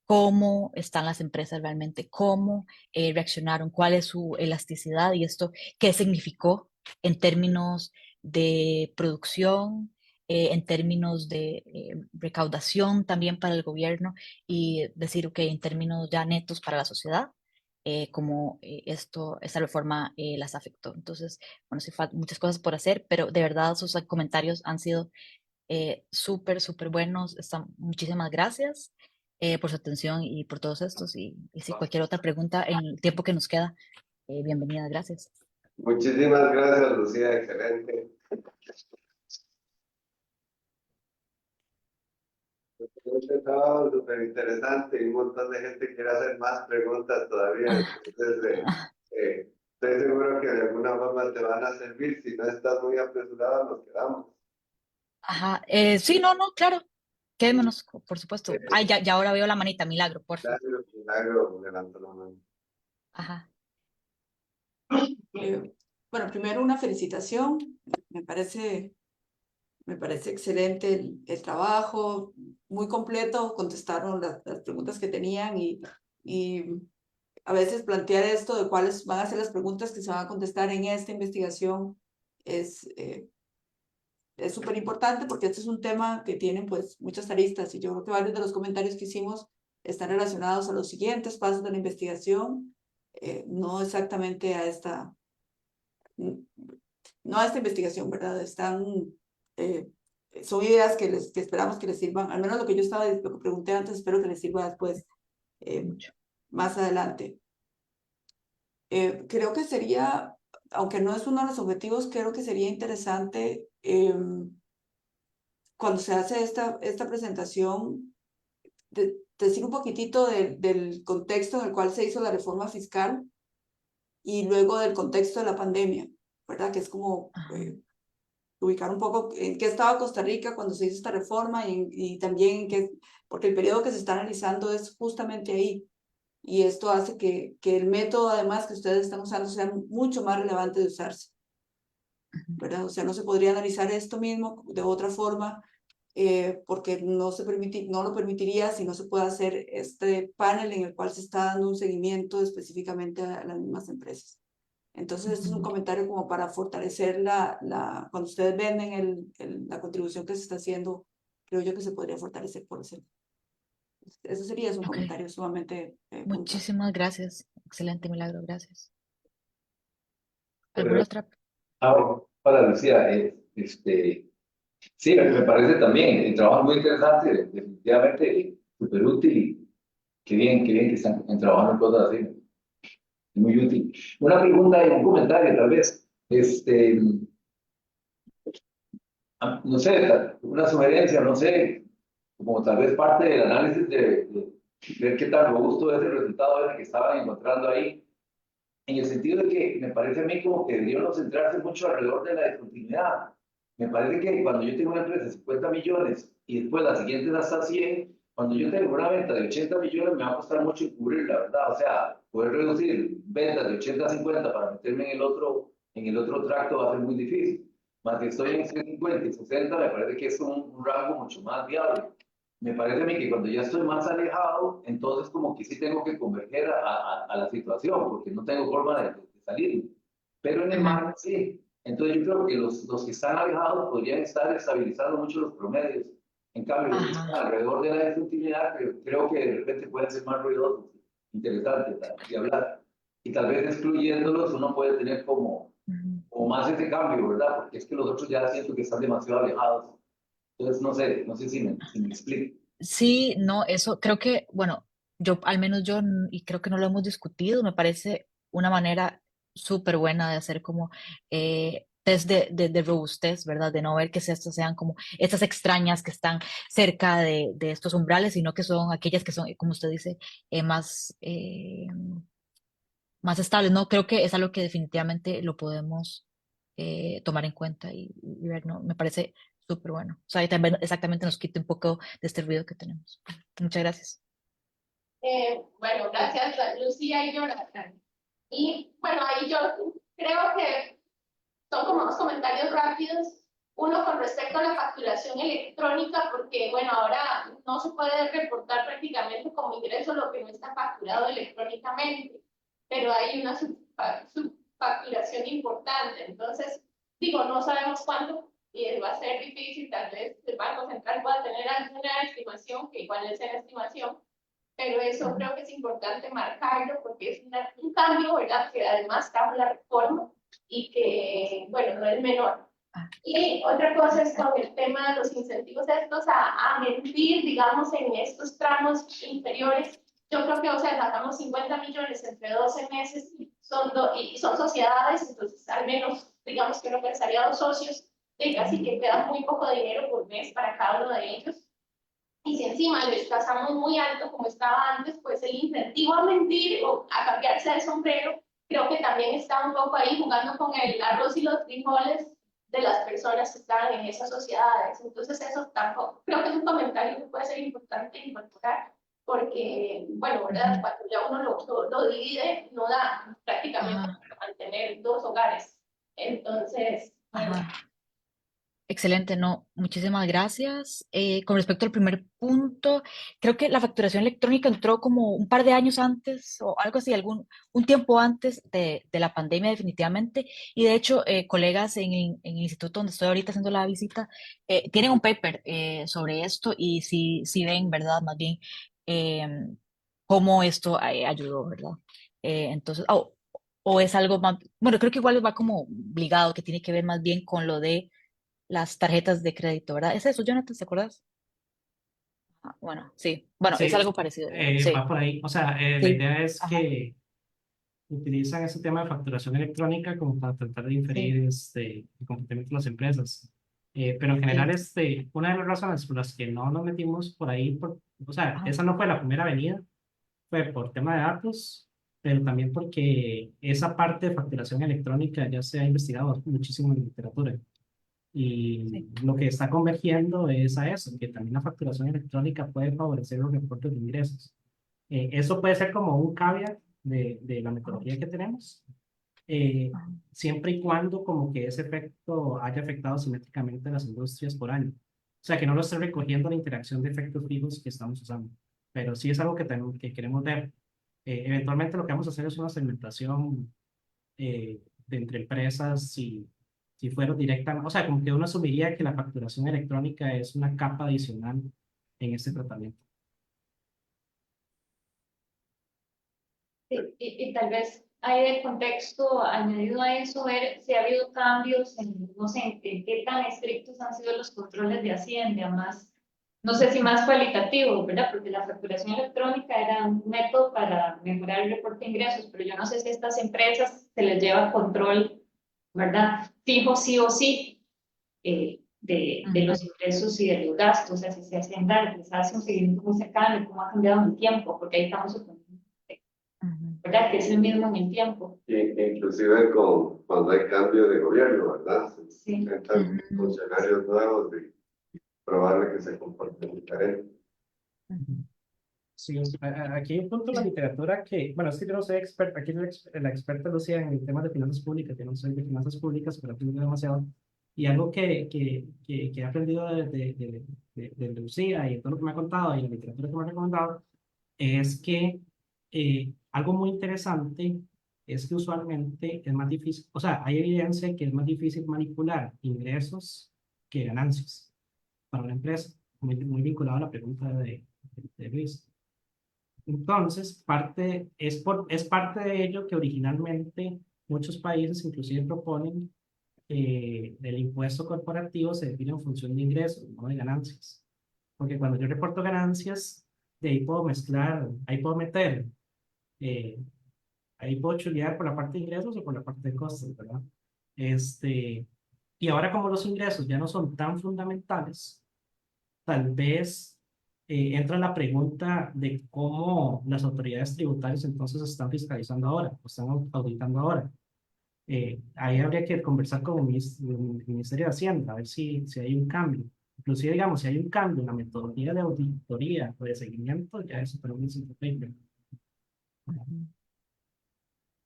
¿Cómo están las empresas realmente? ¿Cómo reaccionaron? ¿Cuál es su elasticidad? Y esto, ¿qué significó en términos de producción, en términos de recaudación también para el gobierno? Y decir, ok, en términos ya netos para la sociedad, cómo esta reforma las afectó. Entonces, bueno, sí, muchas cosas por hacer, pero de verdad sus comentarios han sido súper, súper buenos. Muchísimas gracias por su atención y por todos estos. Y si cualquier otra pregunta en el tiempo que nos queda, bienvenida, gracias. Muchísimas gracias, Lucía, excelente. Estaba súper interesante y un montón de gente quiere hacer más preguntas todavía. Entonces, estoy seguro que de alguna forma te van a servir. Si no estás muy apresurada, nos quedamos. Ajá, sí, no, claro. Quedémonos, por supuesto. Ay, ya ahora veo la manita, milagro, por favor. Milagro, levantó la mano. Ajá. Bueno, primero una felicitación. Me parece excelente el trabajo, muy completo, contestaron las preguntas que tenían y a veces plantear esto de cuáles van a ser las preguntas que se van a contestar en esta investigación es súper importante, porque este es un tema que tiene pues muchas aristas, y yo creo que varios de los comentarios que hicimos están relacionados a los siguientes pasos de la investigación, no exactamente a esta investigación, ¿verdad? Son ideas que esperamos que les sirvan, al menos lo que pregunté antes, espero que les sirva después, más adelante. Creo que sería, aunque no es uno de los objetivos, creo que sería interesante cuando se hace esta presentación, decir un poquitito del contexto en el cual se hizo la reforma fiscal y luego del contexto de la pandemia, ¿verdad? Que es como ubicar un poco en qué estaba Costa Rica cuando se hizo esta reforma y también porque el periodo que se está analizando es justamente ahí. Y esto hace que el método, además, que ustedes están usando sea mucho más relevante de usarse, ¿verdad? O sea, no se podría analizar esto mismo de otra forma porque no lo permitiría si no se puede hacer este panel en el cual se está dando un seguimiento específicamente a las mismas empresas. Entonces, este es un comentario como para fortalecer cuando ustedes venden la contribución que se está haciendo, creo yo que se podría fortalecer por eso. Eso sería un Ok, comentario sumamente puntual. muchísimas gracias. Excelente, Milagro, gracias. Pero, ¿Alguna otra? para Lucía, sí, me parece también el trabajo muy interesante, definitivamente súper útil y qué bien que están trabajando en cosas así, muy útil. Una pregunta y un comentario tal vez, no sé, una sugerencia, no sé, como tal vez parte del análisis de ver qué tan robusto es el resultado ese que estaban encontrando ahí, en el sentido de que me parece a mí como que deberíamos centrarse mucho alrededor de la discontinuidad. Me parece que cuando yo tengo una empresa de 50 millones y después la siguiente es hasta 100, cuando yo tengo una venta de 80 millones me va a costar mucho cubrir, la verdad. O sea, poder reducir ventas de 80 a 50 para meterme en el otro tracto va a ser muy difícil. Más que estoy en 50 y 60, me parece que es un rango mucho más viable. Me parece a mí que cuando ya estoy más alejado, entonces como que sí tengo que converger a la situación, porque no tengo forma de salir. Pero en el margen sí. Entonces yo creo que los que están alejados podrían estar estabilizando mucho los promedios. En cambio, los que están Ajá. alrededor de la discontinuidad, creo que de repente pueden ser más ruidosos, interesantes de hablar. Y tal vez excluyéndolos uno puede tener Ujú. como más ese cambio, ¿verdad? Porque es que los otros ya siento que están demasiado alejados. Entonces, no sé si me explico. Sí, no, eso creo que, bueno, al menos yo, y creo que no lo hemos discutido, me parece una manera súper buena de hacer como test de robustez, ¿verdad? De no ver que estas sean como estas extrañas que están cerca de estos umbrales, sino que son aquellas que son, como usted dice, más estables, ¿no? Creo que es algo que definitivamente lo podemos tomar en cuenta y ver, ¿no? Me parece súper bueno. O sea, y también exactamente nos quita un poco de este ruido que tenemos. Muchas gracias. Bueno, gracias a Lucía y Jonathan. Y bueno, ahí yo creo que son como unos comentarios rápidos. Uno con respecto a la facturación electrónica, porque bueno, ahora no se puede reportar prácticamente como ingreso lo que no está facturado electrónicamente, pero hay una subfacturación importante. Entonces, digo, no sabemos cuánto y va a ser difícil, tal vez el Banco Central pueda tener alguna estimación, que igual es una estimación, pero eso creo que es importante marcarlo porque es un cambio, ¿verdad? Que además está en la reforma y que, bueno, no es menor. Y otra cosa es con el tema de los incentivos estos a mentir, digamos, en estos tramos inferiores. Yo creo que, o sea, sacamos 50 millones entre 12 meses, y son sociedades, entonces al menos, digamos que no pensaría dos socios, de casi que queda muy poco dinero por mes para cada uno de ellos. Y si encima les tasamos muy alto como estaba antes, pues el incentivo a mentir o a cambiarse de sombrero, creo que también está un poco ahí jugando con el arroz y los frijoles de las personas que están en esas sociedades. Entonces eso tampoco, creo que es un comentario que puede ser importante incorporar, porque, bueno, ¿verdad? Cuando ya uno lo divide, no da prácticamente para mantener dos hogares. Entonces, bueno. Excelente, no, muchísimas gracias. Con respecto al primer punto, creo que la facturación electrónica entró como un par de años antes o algo así, un tiempo antes de la pandemia definitivamente. Y de hecho, colegas en el instituto donde estoy ahorita haciendo la visita, tienen un paper sobre esto y sí ven, ¿verdad? Más bien cómo esto ayudó, ¿verdad? Entonces, o es algo más, bueno, creo que igual va como ligado, que tiene que ver más bien con lo de las tarjetas de crédito, ¿verdad? ¿Es eso, Jonathan? ¿Te acuerdas? Ah, bueno, sí. Bueno, es Sí, algo parecido, ¿verdad? va Sí, por ahí. O sea, la sí. idea es Ajá. que utilizan ese tema de facturación electrónica como para tratar de inferir Sí, el comportamiento de las empresas. Pero en general, sí. una de las razones por las que no nos metimos por ahí, o sea, Ajá. esa no fue la primera venida, fue por tema de datos, pero también porque esa parte de facturación electrónica ya se ha investigado muchísimo en literatura. Y Sí. lo que está convergiendo es a eso, que también la facturación electrónica puede favorecer los reportes de ingresos. Eso puede ser como un caveat de la Ajá. metodología que tenemos, eh, Ajá. siempre y cuando como que ese efecto haya afectado simétricamente a las industrias por año. sea, que no lo esté recogiendo la interacción de efectos fijos que estamos usando. Pero sí es algo que queremos ver. Eventualmente lo que vamos a hacer es una segmentación de entre empresas si fuera directa, o sea, como que uno asumiría que la facturación electrónica es una capa adicional en este tratamiento. Sí, y tal vez hay de contexto añadido a eso, ver si ha habido cambios en, no sé, en qué tan estrictos han sido los controles de Hacienda, más, no sé si más cualitativos, ¿verdad? Porque la facturación electrónica era un método para mejorar el reporte de ingresos, pero yo no sé si a estas empresas se les lleva control, ¿verdad? Fijo sí o sí, de los ingresos y de los gastos, o sea, si se Hacienda les hace un seguimiento muy cercano de cómo ha cambiado en el tiempo, porque ahí estamos suponiendo, ¿verdad? Que es el mismo en el tiempo. Inclusive cuando hay cambio de gobierno, ¿verdad? Se Sí. presentan funcionarios nuevos de probable que se comporten diferente. Sí, aquí hay un punto en la literatura que, bueno, es que yo no soy experto, aquí la experta Lucía en temas de finanzas públicas, yo no soy de finanzas públicas, pero aprendo demasiado. Y algo que he aprendido de Lucía y todo lo que me ha contado y la literatura que me ha recomendado, es que algo muy interesante es que usualmente es más difícil, o sea, hay evidencia que es más difícil manipular ingresos que ganancias para una empresa, muy vinculado a la pregunta de Luis. Entonces, es parte de ello que originalmente muchos países inclusive proponen que el impuesto corporativo se define en función de ingresos, no de ganancias. Porque cuando yo reporto ganancias, de ahí puedo mezclar, ahí puedo meter, eh, ahí puedo chulear por la parte de ingresos o por la parte de costos, ¿verdad? Y ahora como los ingresos ya no son tan fundamentales, tal vez entra la pregunta de cómo las autoridades tributarias entonces están fiscalizando ahora, o están auditando ahora. Ahí habría que conversar con el Ministerio de Hacienda, a ver si hay un cambio. Inclusive, digamos, si hay un cambio en la metodología de auditoría o de seguimiento, ya eso pero es increíble.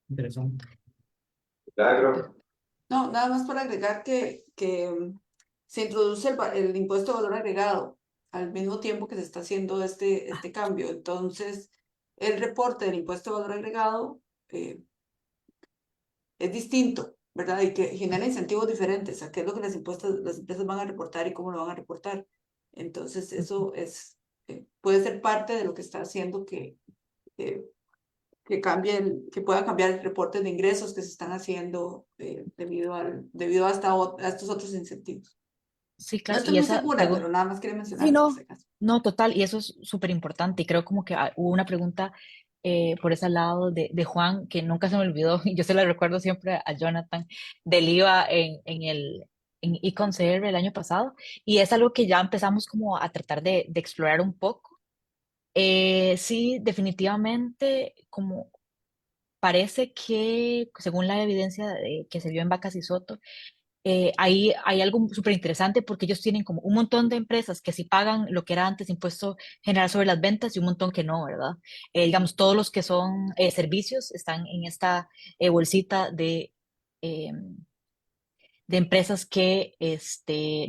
Interesante. Milagro. No, nada más para agregar que se introduce el impuesto de valor agregado al mismo tiempo que se está haciendo este cambio. Entonces, el reporte del impuesto de valor agregado es distinto, ¿verdad? Y que genera incentivos diferentes a qué es lo que las empresas van a reportar y cómo lo van a reportar. Entonces, eso puede ser parte de lo que está haciendo que que pueda cambiar el reporte de ingresos que se están haciendo debido a estos otros incentivos. Sí, No claro, estoy y muy esa segura, pero nada más quería sí, mencionarlo por si no, acaso. no, total, y eso es súper importante, y creo como que hubo una pregunta por ese lado de Juan, que nunca se me olvidó, y yo se la recuerdo siempre a Jonathan, del IVA en EconCR el año pasado, y es algo que ya empezamos como a tratar de explorar un poco. Sí, definitivamente, como parece que, según la evidencia que se vio en Vacas y Soto, ahí hay algo súper interesante porque ellos tienen como un montón de empresas que sí pagan lo que era antes impuesto general sobre las ventas y un montón que no, ¿verdad? Digamos, todos los que son servicios están en esta bolsita eh, de empresas que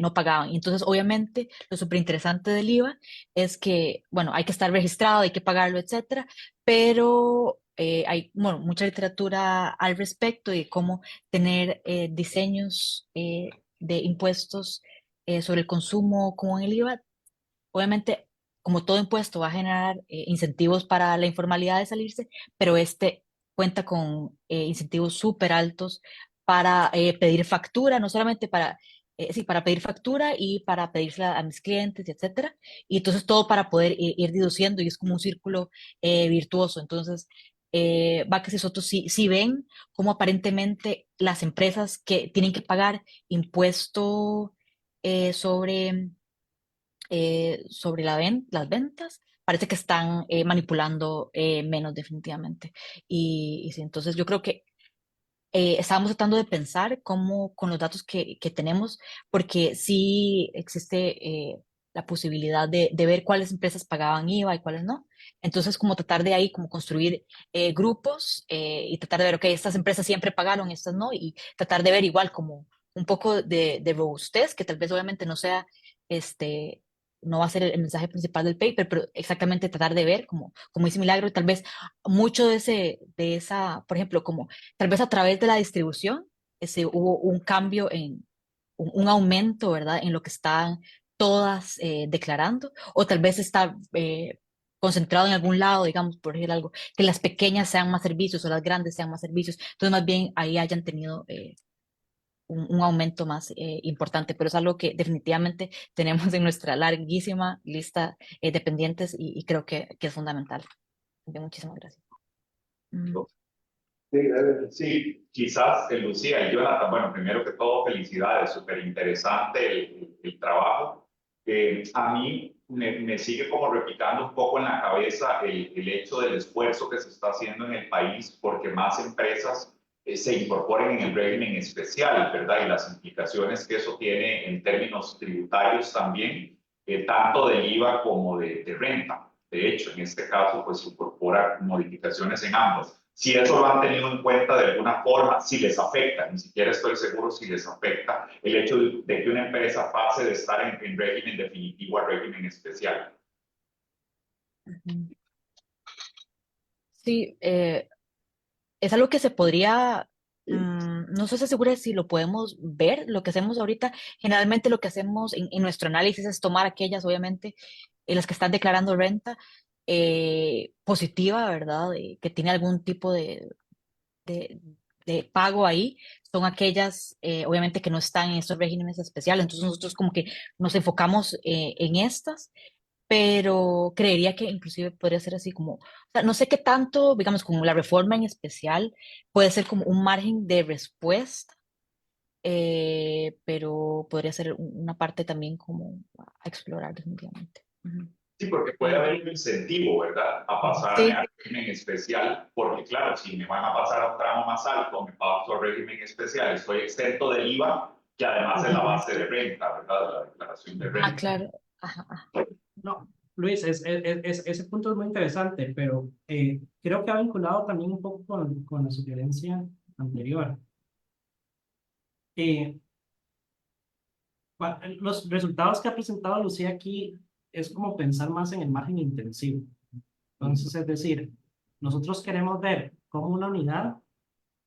no pagaban. Y entonces, obviamente, lo súper interesante del IVA es que, bueno, hay que estar registrado, hay que pagarlo, etcétera, pero hay, bueno, mucha literatura al respecto de cómo tener diseños de impuestos sobre el consumo con el IVA. Obviamente, como todo impuesto va a generar incentivos para la informalidad de salirse, pero este cuenta con incentivos súper altos para pedir factura, no solamente para, sí, para pedir factura y para pedírsela a mis clientes, etcétera. Y entonces todo para poder ir deduciendo y es como un círculo virtuoso. Entonces, Vacas y Soto sí ven cómo aparentemente las empresas que tienen que pagar impuesto sobre las ventas, parece que están manipulando menos definitivamente. Y sí, entonces yo creo que estábamos tratando de pensar cómo con los datos que tenemos, porque sí existe la posibilidad de ver cuáles empresas pagaban IVA y cuáles no. Entonces, como tratar de ahí, como construir grupos y tratar de ver, ok, estas empresas siempre pagaron, estas no, y tratar de ver igual como un poco de robustez, que tal vez obviamente no sea no va a ser el mensaje principal del paper, pero exactamente tratar de ver, como dice Milagro, tal vez mucho de esa, por ejemplo, como tal vez a través de la distribución, hubo un cambio un aumento, ¿verdad? En lo que están todas declarando, o tal vez está concentrado en algún lado, digamos, por decir algo, que las pequeñas sean más servicios o las grandes sean más servicios. Entonces, más bien ahí hayan tenido un aumento más importante, pero es algo que definitivamente tenemos en nuestra larguísima lista de pendientes y creo que es fundamental. Bien, muchísimas gracias. Mm. Sí, quizás Lucía y Jonathan, bueno, primero que todo, felicidades, súper interesante el trabajo. A mí me sigue como replicando un poco en la cabeza el hecho del esfuerzo que se está haciendo en el país porque más empresas se incorporen en el régimen especial, ¿verdad? Y las implicaciones que eso tiene en términos tributarios también, tanto del IVA como de renta. De hecho, en este caso, pues incorpora modificaciones en ambos. Si eso lo han tenido en cuenta de alguna forma, si les afecta, ni siquiera estoy seguro si les afecta el hecho de que una empresa pase de estar en régimen definitivo a régimen especial. Sí, es algo que se podría, no estoy segura de si lo podemos ver, lo que hacemos ahorita. Generalmente lo que hacemos en nuestro análisis es tomar aquellas, obviamente, en las que están declarando renta positiva, ¿verdad? Que tiene algún tipo de, de pago ahí, son aquellas, obviamente, que no están en estos regímenes especiales. Entonces nosotros como que nos enfocamos en estas, pero creería que inclusive podría ser así como, o sea, no sé qué tanto, digamos, como la reforma en especial, puede ser como un margen de respuesta, pero podría ser una parte también como a explorar definitivamente. Ujú. Sí, porque puede haber un incentivo, ¿verdad? A pasarme Sí, al régimen especial, porque claro, si me van a pasar a un tramo más alto, me paso al régimen especial, estoy exento del IVA, que además es la base de renta, ¿verdad? La declaración de renta. claro. Ajá, ajá. No, Luis, ese punto es muy interesante, pero creo que ha vinculado también un poco con la sugerencia anterior. Eh, los resultados que ha presentado Lucía aquí es como pensar más en el margen intensivo. Entonces, es decir, nosotros queremos ver cómo una unidad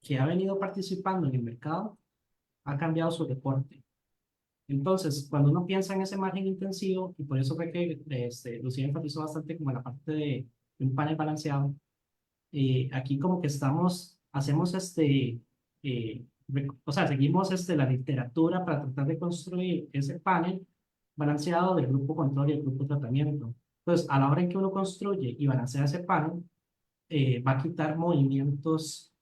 que ha venido participando en el mercado ha cambiado su reporte. Entonces, cuando uno piensa en ese margen intensivo, y por eso fue que Lucía enfatizó bastante como la parte de un panel balanceado, aquí como que hacemos o sea, seguimos la literatura para tratar de construir ese panel balanceado del grupo control y el grupo tratamiento. Entonces, a la hora en que uno construye y balancea ese panel, va a quitar movimientos,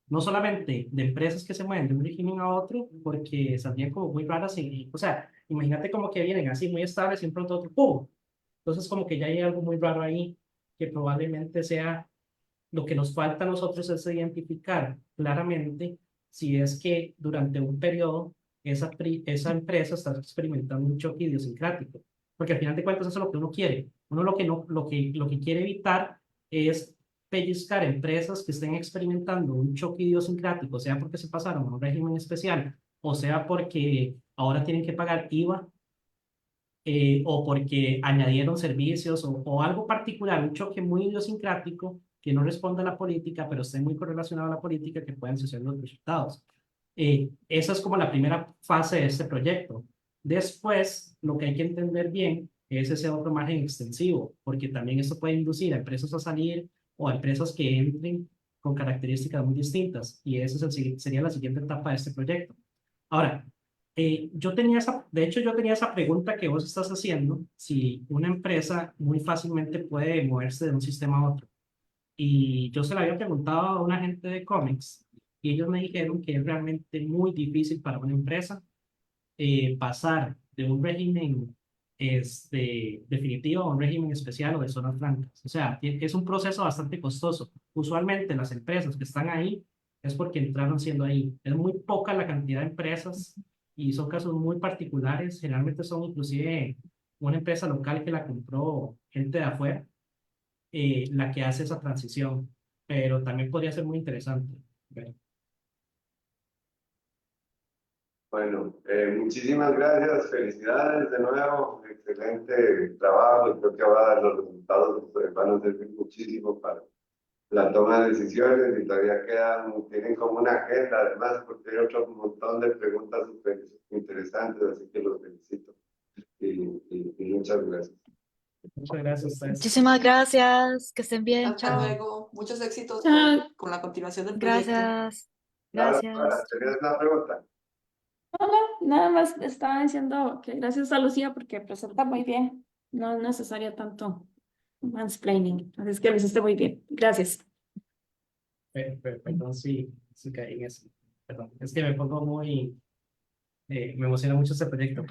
no solamente de empresas que se mueven de un régimen a otro, porque saldrían como muy raras, o sea, imagínate como que vienen así muy estables y de pronto otro, ¡pum! Entonces como que ya hay algo muy raro ahí, que probablemente sea lo que nos falta a nosotros es identificar claramente si es que durante un periodo esa empresa está experimentando un choque idiosincrático, porque al final de cuentas eso es lo que uno quiere. Uno lo que quiere evitar es pellizcar empresas que estén experimentando un choque idiosincrático, sea porque se pasaron a un régimen especial, o sea porque ahora tienen que pagar IVA, o porque añadieron servicios o algo particular, un choque muy idiosincrático que no responde a la política, pero esté muy correlacionado a la política que pueden suceder los resultados. Esa es como la primera fase de este proyecto. Después, lo que hay que entender bien es ese otro margen extensivo, porque también esto puede inducir a empresas a salir o a empresas que entren con características muy distintas, y esa sería la siguiente etapa de este proyecto. Ahora, de hecho, yo tenía esa pregunta que vos estás haciendo, si una empresa muy fácilmente puede moverse de un sistema a otro. Y yo se la había preguntado a una gente de cómics y ellos me dijeron que es realmente muy difícil para una empresa pasar de un régimen definitivo a un régimen especial o de zonas francas. O sea, es un proceso bastante costoso. Usualmente las empresas que están ahí es porque entraron siendo ahí. Es muy poca la cantidad de empresas y son casos muy particulares. Generalmente son inclusive una empresa local que la compró gente de afuera, la que hace esa transición. Pero también podría ser muy interesante ver. Bueno, muchísimas gracias, felicidades de nuevo, excelente trabajo, y creo que los resultados van a servir muchísimo para la toma de decisiones y todavía tienen como una agenda además, porque hay otro montón de preguntas súper interesantes, así que los felicito y muchas gracias. Muchas gracias a ustedes. Muchísimas gracias, que estén bien, Hasta chao. luego. Muchos éxitos Chao. con la continuación del proyecto. Gracias, Claro, gracias. ¿tenías una pregunta? No, no, nada más estaba diciendo que gracias a Lucía porque presenta muy bien. No es necesario tanto mansplaining. Así es que lo hiciste muy bien. Gracias. Perdón si caí en eso. Perdón. Es que me pongo muy... me emociona mucho este proyecto.